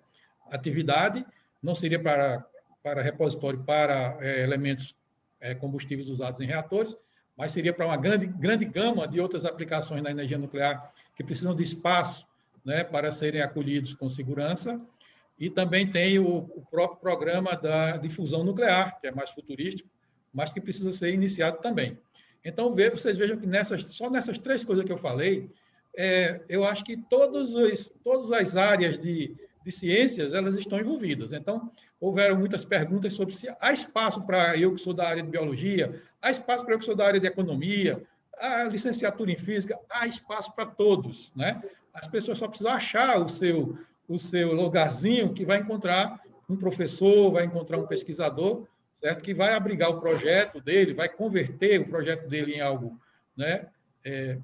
atividade, não seria para repositório para elementos combustíveis usados em reatores, mas seria para uma grande gama de outras aplicações na energia nuclear que precisam de espaço, né, para serem acolhidos com segurança. E também tem o próprio programa da difusão nuclear, que é mais futurístico, mas que precisa ser iniciado também. Então, vocês vejam que só nessas 3 coisas que eu falei, eu acho que todas as áreas de ciências, elas estão envolvidas. Então, houveram muitas perguntas sobre se há espaço para eu que sou da área de biologia, há espaço para eu que sou da área de economia, a licenciatura em física, há espaço para todos, né? As pessoas só precisam achar o seu lugarzinho, que vai encontrar um professor, vai encontrar um pesquisador, certo? Que vai abrigar o projeto dele, vai converter o projeto dele em algo, né,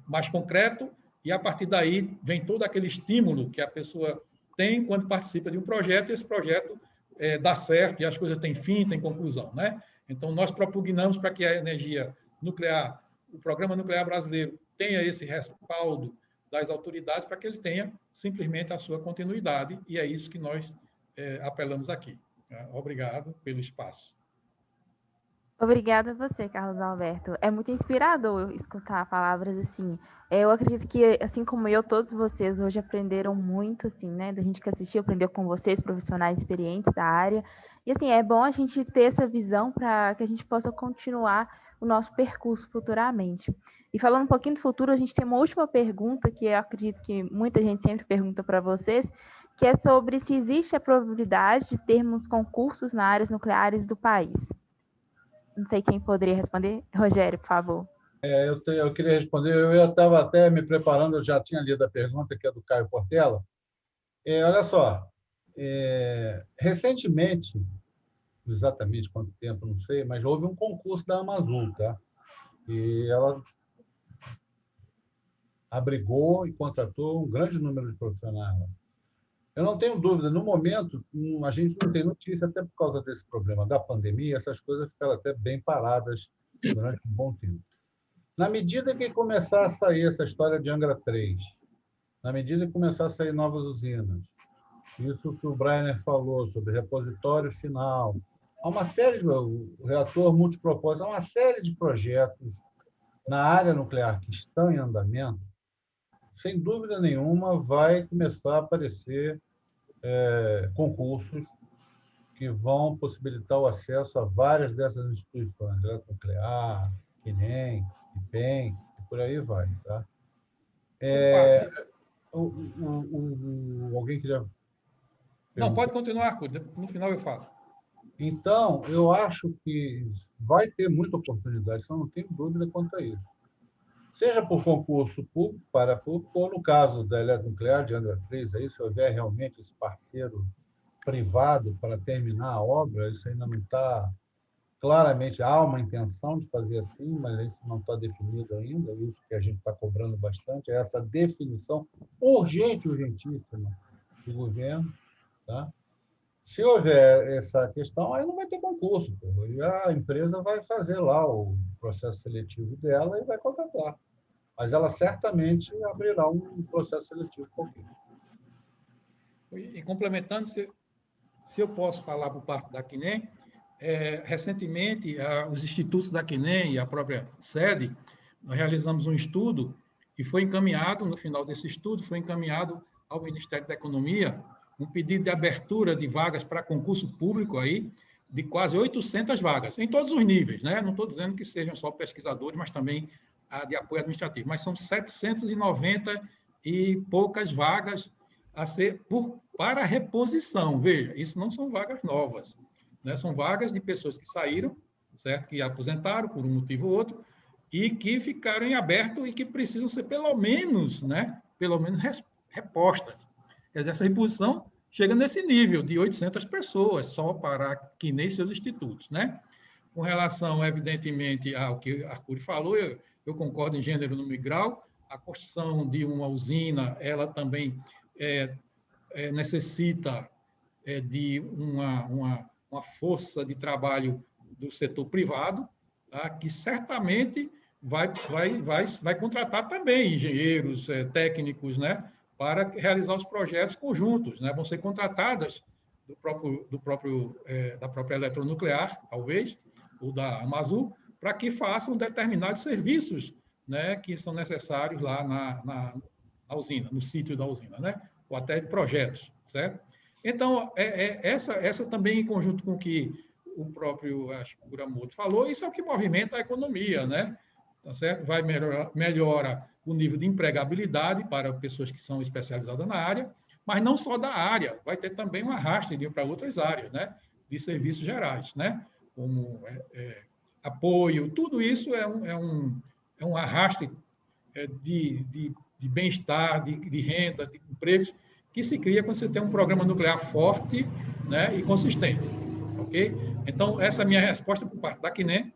mais concreto, e a partir daí vem todo aquele estímulo que a pessoa tem quando participa de um projeto, e esse projeto dá certo e as coisas têm fim, têm conclusão, né? Então, nós propugnamos para que a energia nuclear, o Programa Nuclear Brasileiro, tenha esse respaldo das autoridades para que ele tenha simplesmente a sua continuidade, e é isso que nós apelamos aqui. Obrigado pelo espaço. Obrigada a você, Carlos Alberto. É muito inspirador escutar palavras assim. Eu acredito que, assim como eu, todos vocês hoje aprenderam muito, assim, né? Da gente que assistiu, aprendeu com vocês, profissionais experientes da área. E, assim, é bom a gente ter essa visão para que a gente possa continuar o nosso percurso futuramente. E falando um pouquinho do futuro, a gente tem uma última pergunta que eu acredito que muita gente sempre pergunta para vocês, que é sobre se existe a probabilidade de termos concursos na áreas nucleares do país. Não sei quem poderia responder. Rogério, por favor. Eu queria responder. Eu estava até me preparando, eu já tinha lido a pergunta, que é do Caio Portela. Olha só, recentemente, exatamente quanto tempo, não sei, mas houve um concurso da Amazon, tá? E ela abrigou e contratou um grande número de profissionais lá. Eu não tenho dúvida, no momento, a gente não tem notícia, até por causa desse problema da pandemia, essas coisas ficaram até bem paradas durante um bom tempo. Na medida que começar a sair essa história de Angra 3, na medida que começar a sair novas usinas, isso que o Breiner falou sobre repositório final, há uma série o reator multipropósito, há uma série de projetos na área nuclear que estão em andamento, sem dúvida nenhuma vai começar a aparecer concursos que vão possibilitar o acesso a várias dessas instituições, nuclear, CNEM, IPEM, e por aí vai. Tá? Alguém queria... Não, pode continuar, Arthur. No final eu falo. Então, eu acho que vai ter muita oportunidade, só não tenho dúvida quanto a isso. Seja por concurso público, para público, ou no caso da eletronuclear de Angra 3, aí, se houver realmente esse parceiro privado para terminar a obra, isso ainda não está claramente, há uma intenção de fazer assim, mas isso não está definido ainda, isso que a gente está cobrando bastante, é essa definição urgente, urgentíssima do governo. Tá? Se houver essa questão, aí não vai ter concurso. E a empresa vai fazer lá o processo seletivo dela e vai contratar. Mas ela certamente abrirá um processo seletivo qualquer. E complementando, se eu posso falar por parte da CNEM, recentemente, os institutos da CNEM e a própria sede, nós realizamos um estudo e foi encaminhado, no final desse estudo, foi encaminhado ao Ministério da Economia um pedido de abertura de vagas para concurso público aí, de quase 800 vagas, em todos os níveis, né? Não estou dizendo que sejam só pesquisadores, mas também de apoio administrativo, mas são 790 e poucas vagas a ser para reposição. Veja, isso não são vagas novas, né? São vagas de pessoas que saíram, certo? Que aposentaram por um motivo ou outro, e que ficaram em aberto e que precisam ser pelo menos repostas. Quer dizer, essa reposição chega nesse nível de 800 pessoas, só para que nem seus institutos, né? Com relação, evidentemente, ao que a Arthur falou, eu concordo em gênero, número e grau. A construção de uma usina, ela também necessita de uma força de trabalho do setor privado, tá? Que certamente vai contratar também engenheiros, técnicos, né? Para realizar os projetos conjuntos, né? Vão ser contratadas da própria eletronuclear, talvez, ou da Amazon, para que façam determinados serviços, né, que são necessários lá na usina, no sítio da usina, né? Ou até de projetos, certo? Então, essa também, em conjunto com o que o próprio Kuramoto falou, isso é o que movimenta a economia, né? Tá certo? Vai melhora o nível de empregabilidade para pessoas que são especializadas na área, mas não só da área, vai ter também um arraste para outras áreas, né? De serviços gerais, né? Como apoio, tudo isso é um arraste de bem-estar, de renda, de empregos, que se cria quando você tem um programa nuclear forte, né, e consistente. Ok? Então, essa é a minha resposta por parte da CNEM,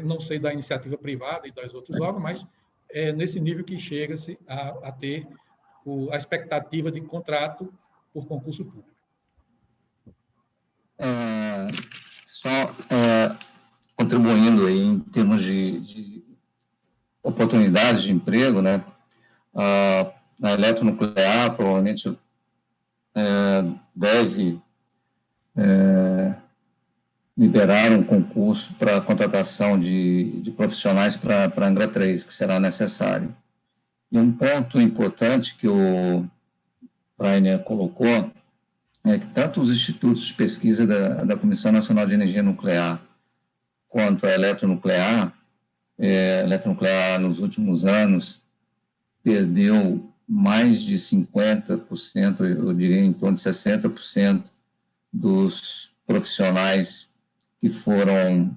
não sei da iniciativa privada e das outros órgãos, mas nesse nível que chega-se a ter a expectativa de contrato por concurso público. só contribuindo aí em termos de oportunidades de emprego, né? A eletronuclear provavelmente deve liberar um concurso para a contratação de profissionais para a Angra 3, que será necessário. E um ponto importante que o Rainer colocou é que tanto os institutos de pesquisa da Comissão Nacional de Energia Nuclear quanto a eletronuclear nos últimos anos perdeu mais de 50%, eu diria em torno de 60% dos profissionais que foram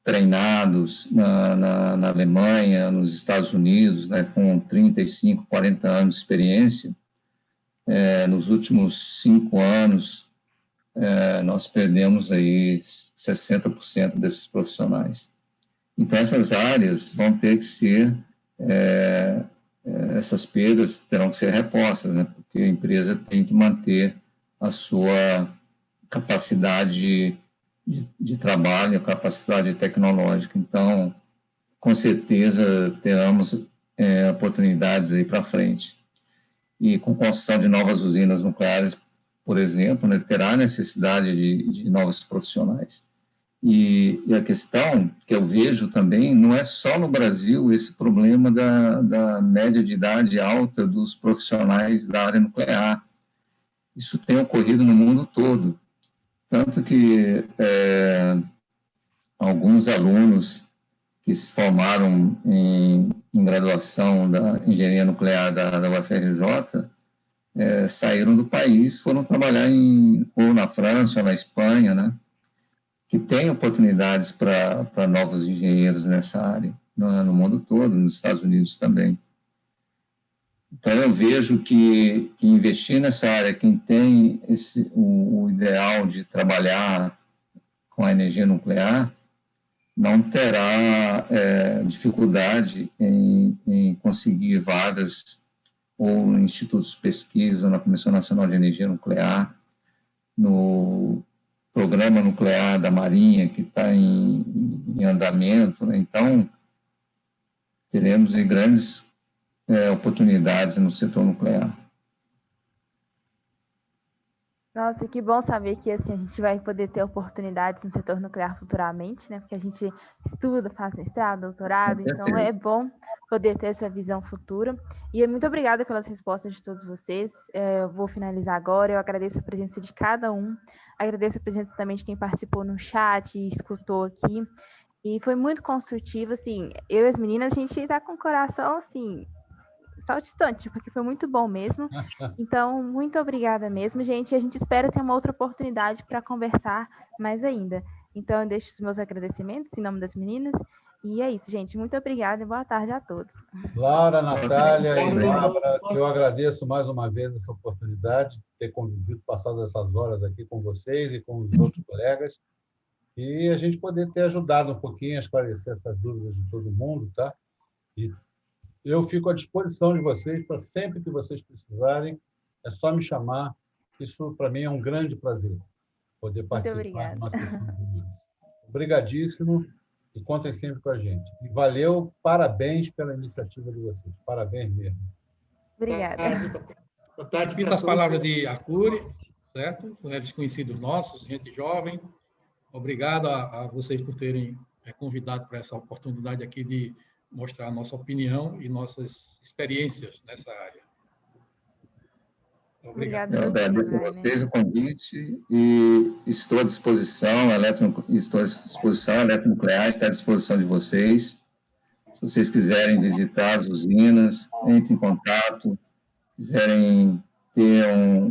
treinados na Alemanha, nos Estados Unidos, né, com 35, 40 anos de experiência. Nos últimos 5 anos, nós perdemos aí 60% desses profissionais. Então, essas áreas vão ter que ser, essas perdas terão que ser repostas, né, porque a empresa tem que manter a sua capacidade de trabalho, a capacidade tecnológica. Então, com certeza, teremos oportunidades aí para frente. E com construção de novas usinas nucleares, por exemplo, né, terá necessidade de novos profissionais. E a questão que eu vejo também, não é só no Brasil esse problema da média de idade alta dos profissionais da área nuclear. Isso tem ocorrido no mundo todo. Tanto que alguns alunos que se formaram em graduação da engenharia nuclear da UFRJ saíram do país, foram trabalhar ou na França ou na Espanha, né, que tem oportunidades para novos engenheiros nessa área, no mundo todo, nos Estados Unidos também. Então, eu vejo que investir nessa área, quem tem o ideal de trabalhar com a energia nuclear, não terá dificuldade em conseguir vagas ou em institutos de pesquisa, na Comissão Nacional de Energia Nuclear, no programa nuclear da Marinha, que está em andamento, né? Então, teremos grandes oportunidades no setor nuclear. Nossa, que bom saber que assim, a gente vai poder ter oportunidades no setor nuclear futuramente, né? Porque a gente estuda, faz mestrado, doutorado, então é bom poder ter essa visão futura. E muito obrigada pelas respostas de todos vocês. Eu vou finalizar agora. Eu agradeço a presença de cada um, agradeço a presença também de quem participou no chat e escutou aqui. E foi muito construtivo, assim, eu e as meninas, a gente está com o coração, assim, saltitante, porque foi muito bom mesmo. Então, muito obrigada mesmo, gente. A gente espera ter uma outra oportunidade para conversar mais ainda. Então, eu deixo os meus agradecimentos em nome das meninas. E é isso, gente. Muito obrigada e boa tarde a todos. Laura, Natália e Bárbara, eu agradeço mais uma vez essa oportunidade de ter convivido, passado essas horas aqui com vocês e com os outros colegas, e a gente poder ter ajudado um pouquinho a esclarecer essas dúvidas de todo mundo, tá? E eu fico à disposição de vocês para sempre que vocês precisarem, é só me chamar. Isso, para mim, é um grande prazer, poder participar de uma sessão como essa. Obrigadíssimo e contem sempre com a gente. E valeu, parabéns pela iniciativa de vocês. Parabéns mesmo. Obrigada. Boa tarde. Repito as palavras de Arcuri, certo? Desconhecidos nossos, gente jovem. Obrigado a vocês por terem convidado para essa oportunidade aqui de mostrar a nossa opinião e nossas experiências nessa área. Obrigado. Eu agradeço a vocês o convite e estou à disposição, a Eletronuclear está à disposição de vocês. Se vocês quiserem visitar as usinas, entre em contato, quiserem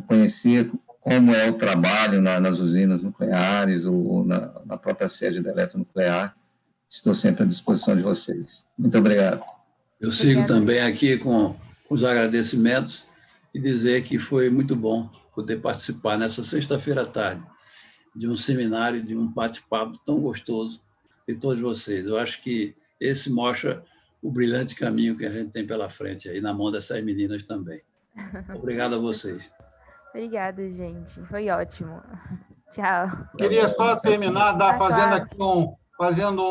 conhecer como é o trabalho nas usinas nucleares ou na própria sede da Eletronuclear, estou sempre à disposição de vocês. Muito obrigado. Eu sigo também aqui com os agradecimentos e dizer que foi muito bom poder participar nessa sexta-feira à tarde de um seminário, de um bate-papo tão gostoso de todos vocês. Eu acho que esse mostra o brilhante caminho que a gente tem pela frente aí na mão dessas meninas também. Obrigado a vocês. Obrigada, gente. Foi ótimo. Tchau. Queria só terminar fazendo aqui fazendo